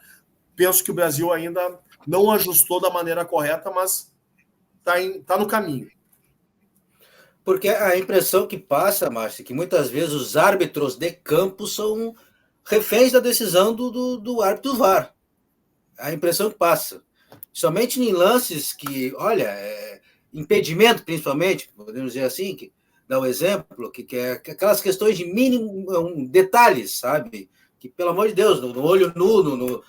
Penso que o Brasil ainda não ajustou da maneira correta, mas está no caminho. Porque a impressão que passa, Márcio, é que muitas vezes os árbitros de campo são reféns da decisão do árbitro VAR. A impressão que passa. Somente em lances que, olha, impedimento principalmente, podemos dizer assim, que dá um exemplo, que é aquelas questões de mínimo detalhes, sabe? Que, pelo amor de Deus, no olho nu,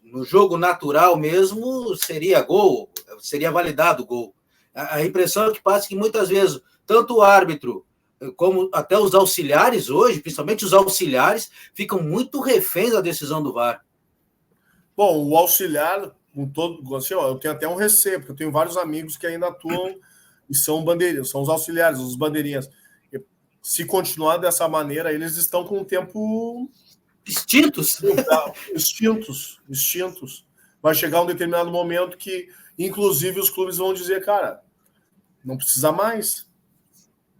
no jogo natural mesmo, seria gol, seria validado o gol. A impressão que passa é que muitas vezes, tanto o árbitro como até os auxiliares hoje, principalmente os auxiliares, ficam muito reféns da decisão do VAR. Bom, o auxiliar, assim, eu tenho até um receio, porque eu tenho vários amigos que ainda atuam e são bandeirinhas, são os auxiliares, os bandeirinhas. Se continuar dessa maneira, eles estão com o tempo extintos. Vai chegar um determinado momento que, inclusive, os clubes vão dizer, cara, não precisa mais,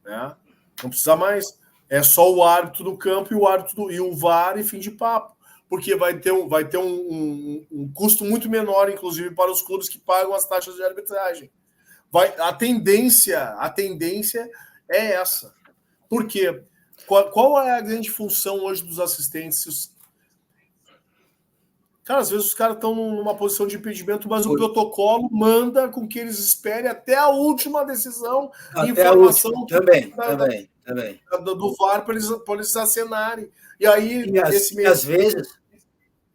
né? Não precisa mais. É só o árbitro do campo e o VAR e fim de papo. Porque vai ter um custo muito menor, inclusive, para os clubes que pagam as taxas de arbitragem. A tendência é essa. Por quê? Qual é a grande função hoje dos assistentes? Cara, às vezes os caras estão numa posição de impedimento, mas o protocolo manda com que eles esperem até a última decisão, informação também. Do VAR para eles acenarem. E aí, às vezes,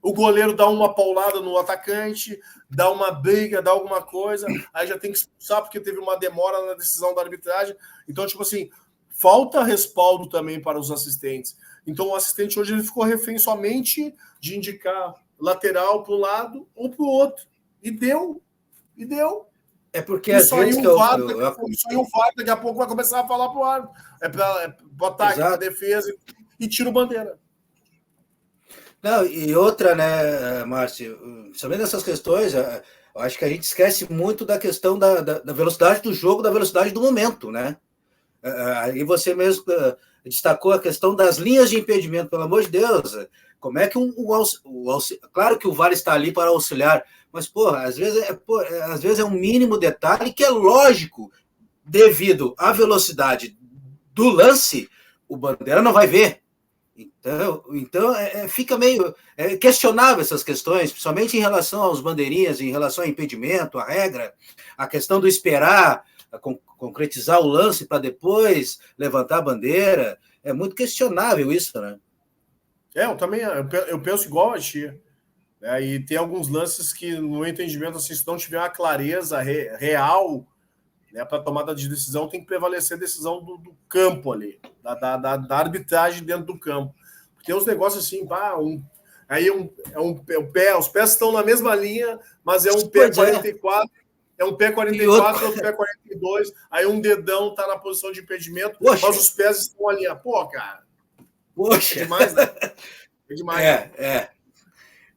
o goleiro dá uma paulada no atacante, dá uma briga, dá alguma coisa, aí já tem que expulsar porque teve uma demora na decisão da arbitragem. Então, tipo assim, falta respaldo também para os assistentes. Então, o assistente hoje ele ficou refém somente de indicar lateral para um lado ou para o outro. E deu. É porque às vezes o VAR daqui a pouco vai começar a falar para o árbitro. É para o ataque, para a defesa e tira o bandeira. Não, e outra, né, Márcio, sabendo dessas questões, eu acho que a gente esquece muito da questão da velocidade do jogo, da velocidade do momento, né? Aí você mesmo destacou a questão das linhas de impedimento, pelo amor de Deus. Como é que claro que o VAR está ali para auxiliar, mas, às vezes é um mínimo detalhe que é lógico, devido à velocidade do lance, o bandeira não vai ver. Então fica meio questionável essas questões, principalmente em relação aos bandeirinhas, em relação ao impedimento, a regra, a questão do esperar, concretizar o lance para depois levantar a bandeira. É muito questionável isso, né? Eu também eu penso igual a ti. E tem alguns lances que, no meu entendimento, assim, se não tiver uma clareza real, né, para tomada de decisão, tem que prevalecer a decisão do campo ali, da arbitragem dentro do campo. Tem uns negócios assim, os pés estão na mesma linha, mas é um pé 44, é um pé 44, outro pé 42, aí um dedão tá na posição de impedimento, mas os pés estão alinhados. Pô, cara. Poxa. É demais, né? É demais.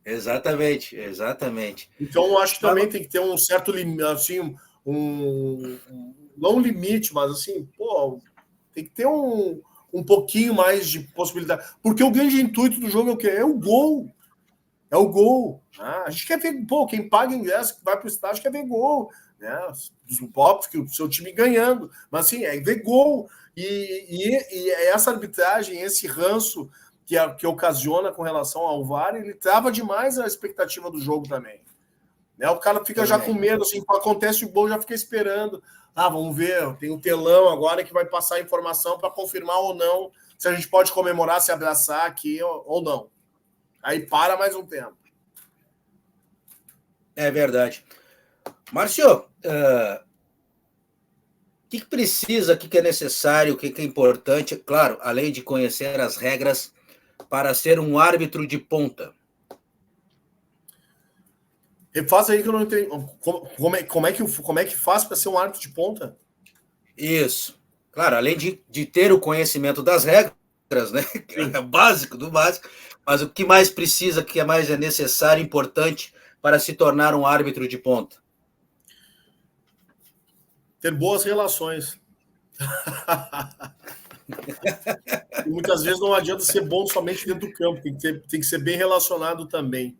Exatamente. Então, eu acho que também tem que ter um certo limite, assim, não um limite, mas assim, tem que ter um pouquinho mais de possibilidade. Porque o grande intuito do jogo é o quê? É o gol. É o gol. Né? A gente quer ver, quem paga ingresso, que vai para o estádio, quer ver gol. Né? Óbvio que o seu time ganhando. Mas assim, é ver gol. E essa arbitragem, esse ranço que ocasiona com relação ao VAR, ele trava demais a expectativa do jogo também. Né? O cara fica já com medo, assim, acontece o gol, já fica esperando. Vamos ver, tem um telão agora que vai passar a informação para confirmar ou não se a gente pode comemorar, se abraçar aqui ou não. Aí para mais um tempo. É verdade. Márcio, o que precisa, o que é necessário, o que é importante, claro, além de conhecer as regras, para ser um árbitro de ponta? Refaz aí que eu não entendi. Como é que faz para ser um árbitro de ponta? Isso. Claro, além de ter o conhecimento das regras, né? É básico do básico, mas o que mais precisa, o que mais é necessário, importante para se tornar um árbitro de ponta? Ter boas relações. E muitas vezes não adianta ser bom somente dentro do campo, tem que ser bem relacionado também.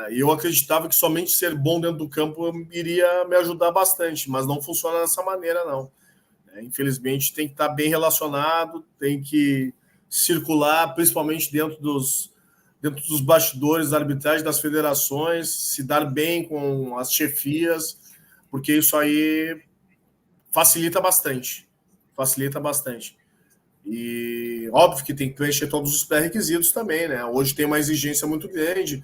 E eu acreditava que somente ser bom dentro do campo iria me ajudar bastante, mas não funciona dessa maneira, não. Infelizmente, tem que estar bem relacionado, tem que circular, principalmente dentro dos bastidores da arbitragem das federações, se dar bem com as chefias, porque isso aí facilita bastante. E óbvio que tem que preencher todos os pré-requisitos também, né? Hoje tem uma exigência muito grande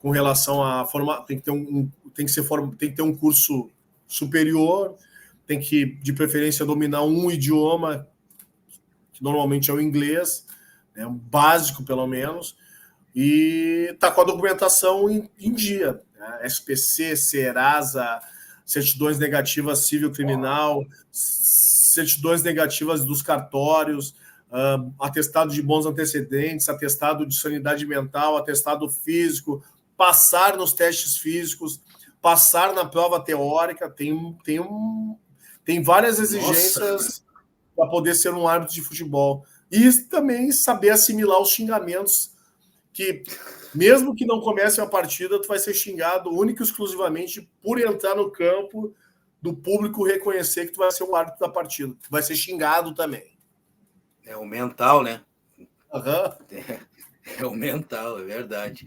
com relação a formar, tem que ter um curso superior, tem que, de preferência, dominar um idioma, que normalmente é o inglês, né? Um básico, pelo menos, e tá com a documentação em dia. Né? SPC, Serasa, certidões negativas civil-criminal, certidões negativas dos cartórios, atestado de bons antecedentes, atestado de sanidade mental, atestado físico, passar nos testes físicos, passar na prova teórica, tem várias exigências para poder ser um árbitro de futebol. E também saber assimilar os xingamentos, que mesmo que não comece a partida, tu vai ser xingado única e exclusivamente por entrar no campo, do público reconhecer que tu vai ser um árbitro da partida. Tu vai ser xingado também. É o mental, né? Uhum. É o mental, é verdade.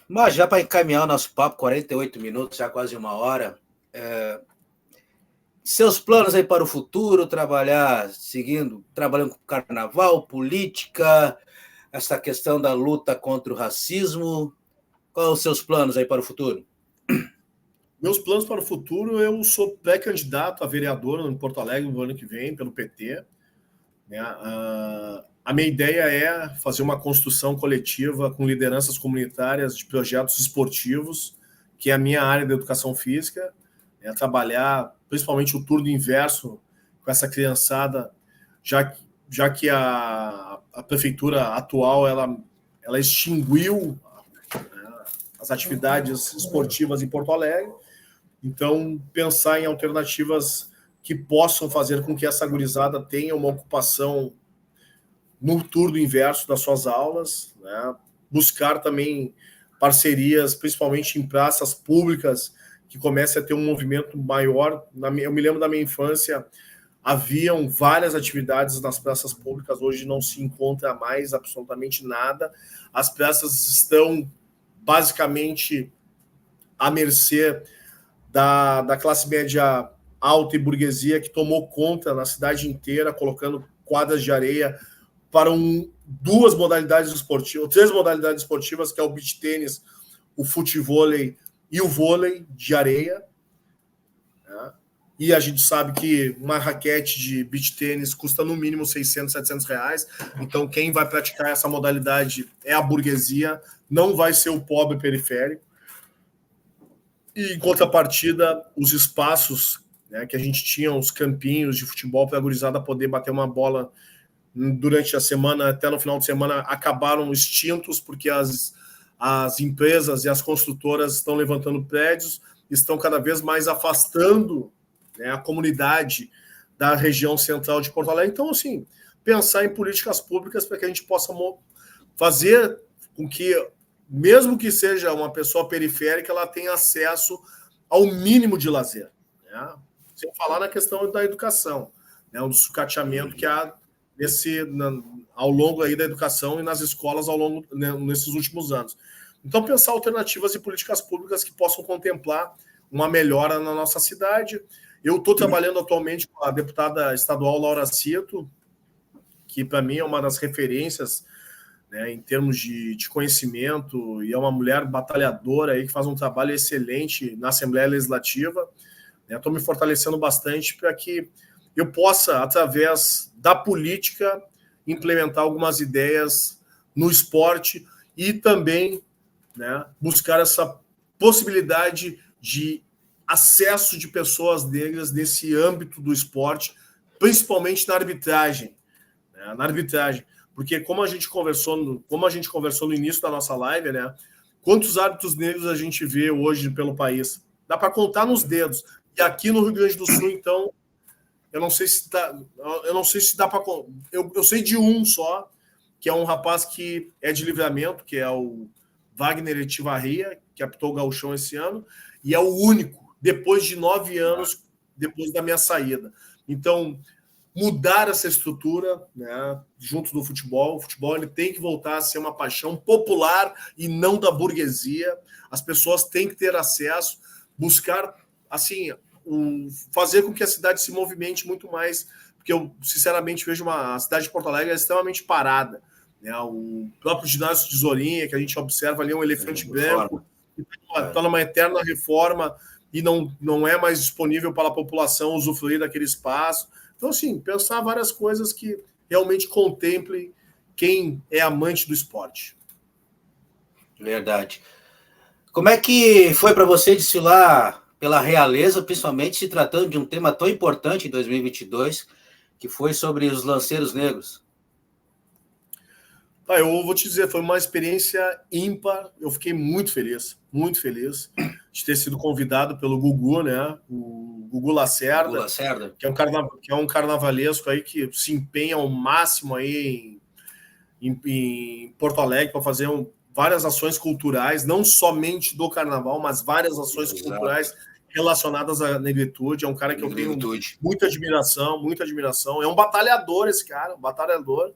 Mas já para encaminhar o nosso papo, 48 minutos, já quase uma hora. Seus planos aí para o futuro, trabalhando com carnaval, política, essa questão da luta contra o racismo. Quais os seus planos aí para o futuro? Meus planos para o futuro, eu sou pré-candidato a vereador em Porto Alegre no ano que vem, pelo PT. A minha ideia é fazer uma construção coletiva com lideranças comunitárias de projetos esportivos, que é a minha área de educação física, trabalhar principalmente o turno inverso com essa criançada, já que a prefeitura atual ela extinguiu as atividades esportivas em Porto Alegre. Então, pensar em alternativas que possam fazer com que essa gurizada tenha uma ocupação no turno inverso das suas aulas, né? Buscar também parcerias, principalmente em praças públicas, que comece a ter um movimento maior. Eu me lembro da minha infância, haviam várias atividades nas praças públicas, hoje não se encontra mais absolutamente nada. As praças estão basicamente à mercê da classe média alta e burguesia, que tomou conta na cidade inteira, colocando quadras de areia para duas modalidades esportivas, 3 modalidades esportivas, que é o beach tênis, o futevôlei e o vôlei de areia. Né? E a gente sabe que uma raquete de beach tênis custa no mínimo 600, 700 reais. Então, quem vai praticar essa modalidade é a burguesia, não vai ser o pobre periférico. E, em contrapartida, os espaços, né, que a gente tinha, os campinhos de futebol para a gurizada poder bater uma bola durante a semana, até no final de semana, acabaram extintos, porque as empresas e as construtoras estão levantando prédios, estão cada vez mais afastando, né, a comunidade da região central de Porto Alegre. Então, assim, pensar em políticas públicas para que a gente possa fazer com que, mesmo que seja uma pessoa periférica, ela tenha acesso ao mínimo de lazer. Né? Sem falar na questão da educação, né, do sucateamento que há ao longo aí da educação e nas escolas nesses últimos anos. Então, pensar alternativas e políticas públicas que possam contemplar uma melhora na nossa cidade. Eu estou trabalhando atualmente com a deputada estadual Laura Cito, que para mim é uma das referências, né, em termos de conhecimento, e é uma mulher batalhadora aí, que faz um trabalho excelente na Assembleia Legislativa. Estou me fortalecendo bastante para que eu possa, através da política, implementar algumas ideias no esporte e também, né, buscar essa possibilidade de acesso de pessoas negras nesse âmbito do esporte, principalmente na arbitragem. Né, na arbitragem. Porque como a gente conversou no início da nossa live, né, quantos árbitros negros a gente vê hoje pelo país? Dá para contar nos dedos. E aqui no Rio Grande do Sul, então, eu não sei se dá para. Eu sei de um só, que é um rapaz que é de Livramento, que é o Wagner Etivarria, que apitou o Gauchão esse ano, e é o único, depois de 9 anos, depois da minha saída. Então, mudar essa estrutura, né, junto do futebol. O futebol ele tem que voltar a ser uma paixão popular e não da burguesia. As pessoas têm que ter acesso, buscar, assim, fazer com que a cidade se movimente muito mais, porque eu, sinceramente, vejo a cidade de Porto Alegre extremamente parada. Né? O próprio ginásio de Tesourinha, que a gente observa ali, é um elefante branco, está numa eterna reforma e não é mais disponível para a população usufruir daquele espaço. Então, assim, pensar várias coisas que realmente contemplem quem é amante do esporte. Verdade. Como é que foi para você desfilar pela realeza, principalmente se tratando de um tema tão importante em 2022, que foi sobre os lanceiros negros? Eu vou te dizer, foi uma experiência ímpar. Eu fiquei muito feliz de ter sido convidado pelo Gugu, né? O Gugu Lacerda, que é um carnavalesco aí que se empenha ao máximo aí em Porto Alegre para fazer várias ações culturais, não somente do carnaval, mas várias ações culturais relacionadas à negritude. É um cara que eu tenho muita admiração. É um batalhador esse cara, um batalhador.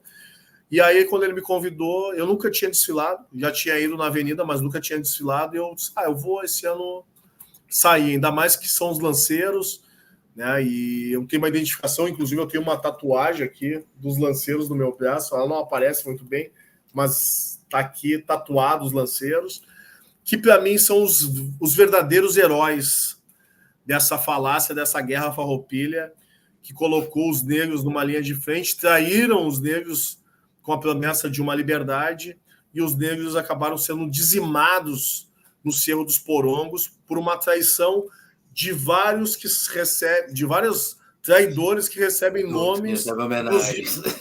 E aí, quando ele me convidou, eu nunca tinha desfilado, já tinha ido na avenida, mas nunca tinha desfilado, e eu disse, eu vou esse ano sair, ainda mais que são os lanceiros, né? E eu tenho uma identificação, inclusive eu tenho uma tatuagem aqui dos lanceiros no meu braço, ela não aparece muito bem, mas tá aqui tatuado os lanceiros, que para mim são os verdadeiros heróis dessa falácia, dessa guerra farroupilha, que colocou os negros numa linha de frente, traíram os negros com a promessa de uma liberdade, e os negros acabaram sendo dizimados no Cerro dos Porongos por uma traição de vários traidores que recebem nomes das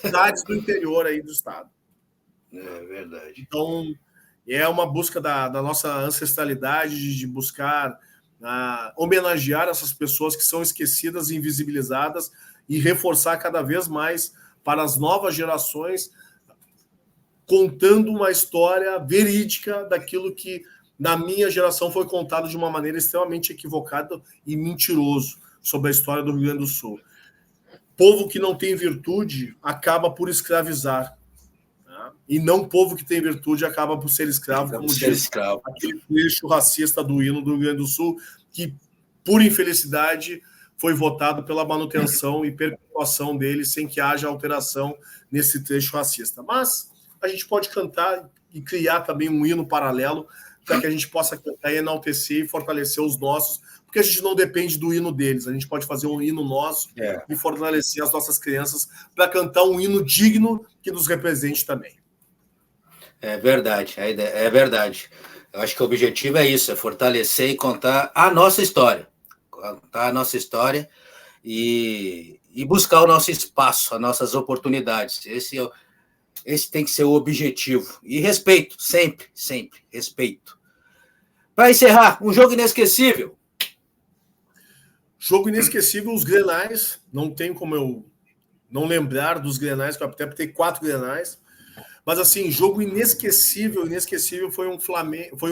cidades do interior aí do estado. É verdade. Então, é uma busca da nossa ancestralidade, de buscar homenagear essas pessoas que são esquecidas e invisibilizadas, e reforçar cada vez mais para as novas gerações, contando uma história verídica daquilo que na minha geração foi contado de uma maneira extremamente equivocada e mentiroso sobre a história do Rio Grande do Sul. Povo que não tem virtude acaba por escravizar. Né? E não povo que tem virtude acaba por ser escravo, como diz aquele trecho racista do hino do Rio Grande do Sul, que, por infelicidade, foi votado pela manutenção e perpetuação dele sem que haja alteração nesse trecho racista. Mas a gente pode cantar e criar também um hino paralelo para que a gente possa cantar e enaltecer e fortalecer os nossos, porque a gente não depende do hino deles, a gente pode fazer um hino nosso e fortalecer as nossas crianças para cantar um hino digno que nos represente também. É verdade, é verdade. Eu acho que o objetivo é isso, é fortalecer e contar a nossa história. Contar a nossa história e buscar o nosso espaço, as nossas oportunidades. Esse tem que ser o objetivo. E respeito, sempre, sempre, respeito. Para encerrar, um jogo inesquecível. Jogo inesquecível, os Grenais. Não tem como eu não lembrar dos Grenais, que eu até ter 4 Grenais. Mas, assim, jogo inesquecível foi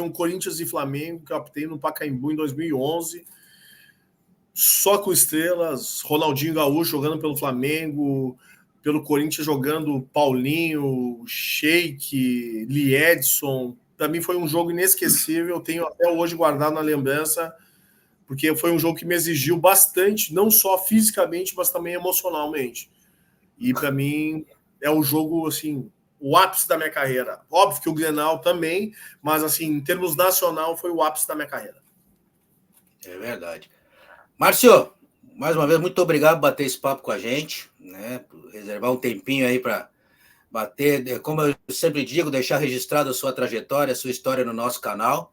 um Corinthians e Flamengo, que eu optei no Pacaembu em 2011. Só com estrelas, Ronaldinho Gaúcho jogando pelo Flamengo, pelo Corinthians jogando Paulinho, Sheik, Lee Edson. Para mim foi um jogo inesquecível, tenho até hoje guardado na lembrança, porque foi um jogo que me exigiu bastante, não só fisicamente, mas também emocionalmente. E para mim é o jogo, assim, o ápice da minha carreira. Óbvio que o Grenal também, mas assim, em termos nacional, foi o ápice da minha carreira. É verdade. Márcio, mais uma vez, muito obrigado por bater esse papo com a gente, né? Por reservar um tempinho aí para bater, como eu sempre digo, deixar registrada a sua trajetória, a sua história no nosso canal.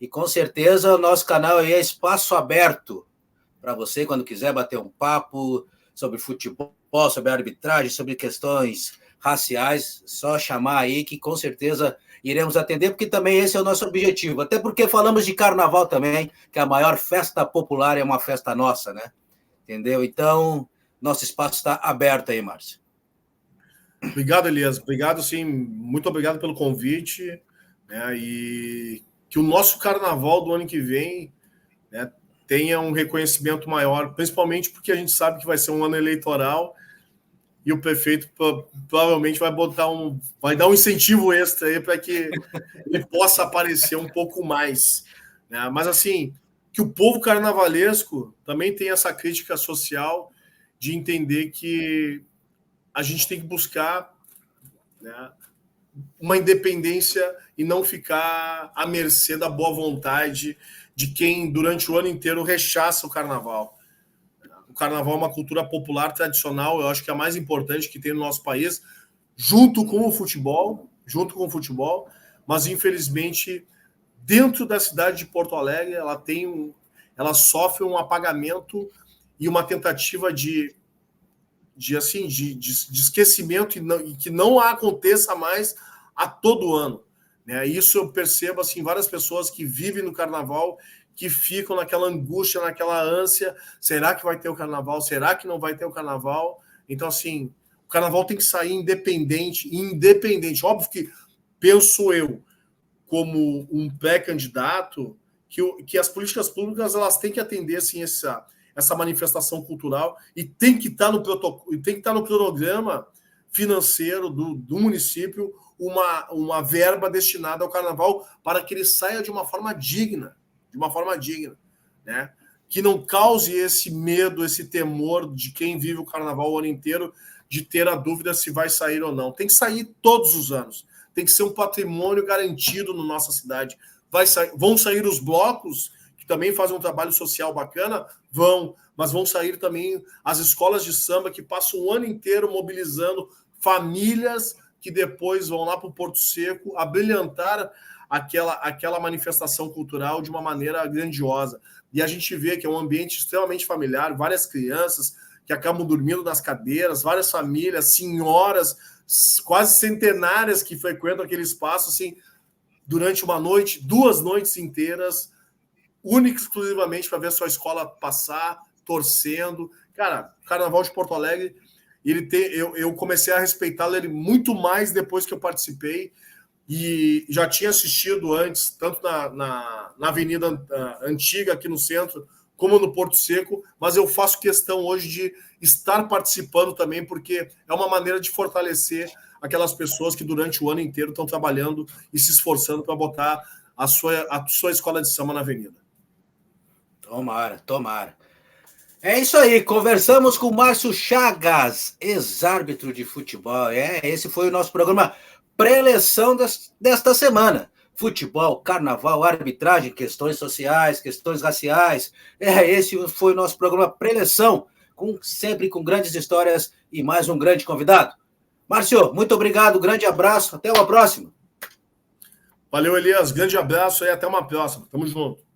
E com certeza o nosso canal aí é espaço aberto para você, quando quiser bater um papo sobre futebol, sobre arbitragem, sobre questões raciais, só chamar aí que com certeza iremos atender, porque também esse é o nosso objetivo. Até porque falamos de carnaval também, que a maior festa popular é uma festa nossa, né? Entendeu? Então, nosso espaço está aberto aí, Márcio. Obrigado, Elias. Obrigado, sim. Muito obrigado pelo convite. Né? E que o nosso carnaval do ano que vem, né, tenha um reconhecimento maior, principalmente porque a gente sabe que vai ser um ano eleitoral e o prefeito provavelmente vai dar um incentivo extra aí para que ele possa aparecer um pouco mais. Né? Mas, assim, que o povo carnavalesco também tem essa crítica social de entender que a gente tem que buscar, né, uma independência e não ficar à mercê da boa vontade de quem, durante o ano inteiro, rechaça o carnaval. O carnaval é uma cultura popular tradicional, eu acho que é a mais importante que tem no nosso país, junto com o futebol, mas, infelizmente, dentro da cidade de Porto Alegre, ela sofre um apagamento e uma tentativa de esquecimento e que não aconteça mais a todo ano. Né? Isso eu percebo, assim, várias pessoas que vivem no carnaval, que ficam naquela angústia, naquela ânsia, será que vai ter o carnaval? Será que não vai ter o carnaval? Então, assim, o carnaval tem que sair independente. Óbvio que, penso eu, como um pré-candidato, que as políticas públicas elas têm que atender, assim, essa manifestação cultural e tem que estar no protocolo, tem que estar no cronograma financeiro do município uma verba destinada ao carnaval para que ele saia de uma forma digna, né? Que não cause esse medo, esse temor de quem vive o carnaval o ano inteiro de ter a dúvida se vai sair ou não. Tem que sair todos os anos. Tem que ser um patrimônio garantido na nossa cidade. Vão sair os blocos, que também fazem um trabalho social bacana, mas vão sair também as escolas de samba que passam o ano inteiro mobilizando famílias que depois vão lá para o Porto Seco abrilhantar aquela manifestação cultural de uma maneira grandiosa. E a gente vê que é um ambiente extremamente familiar, várias crianças que acabam dormindo nas cadeiras, várias famílias, senhoras quase centenárias que frequentam aquele espaço assim, durante uma noite, 2 noites inteiras, única e exclusivamente para ver a sua escola passar, torcendo. Cara, o Carnaval de Porto Alegre, eu comecei a respeitá-lo ele muito mais depois que eu participei e já tinha assistido antes, tanto na Avenida Antiga, aqui no centro, como no Porto Seco, mas eu faço questão hoje de estar participando também, porque é uma maneira de fortalecer aquelas pessoas que durante o ano inteiro estão trabalhando e se esforçando para botar a sua escola de samba na avenida. Tomara. É isso aí, conversamos com Márcio Chagas, ex-árbitro de futebol. Esse foi o nosso programa pré-eleição desta semana. Futebol, carnaval, arbitragem, questões sociais, questões raciais. Esse foi o nosso programa pré-eleição, sempre com grandes histórias e mais um grande convidado. Márcio, muito obrigado, grande abraço, até uma próxima. Valeu, Elias, grande abraço e até uma próxima. Tamo junto.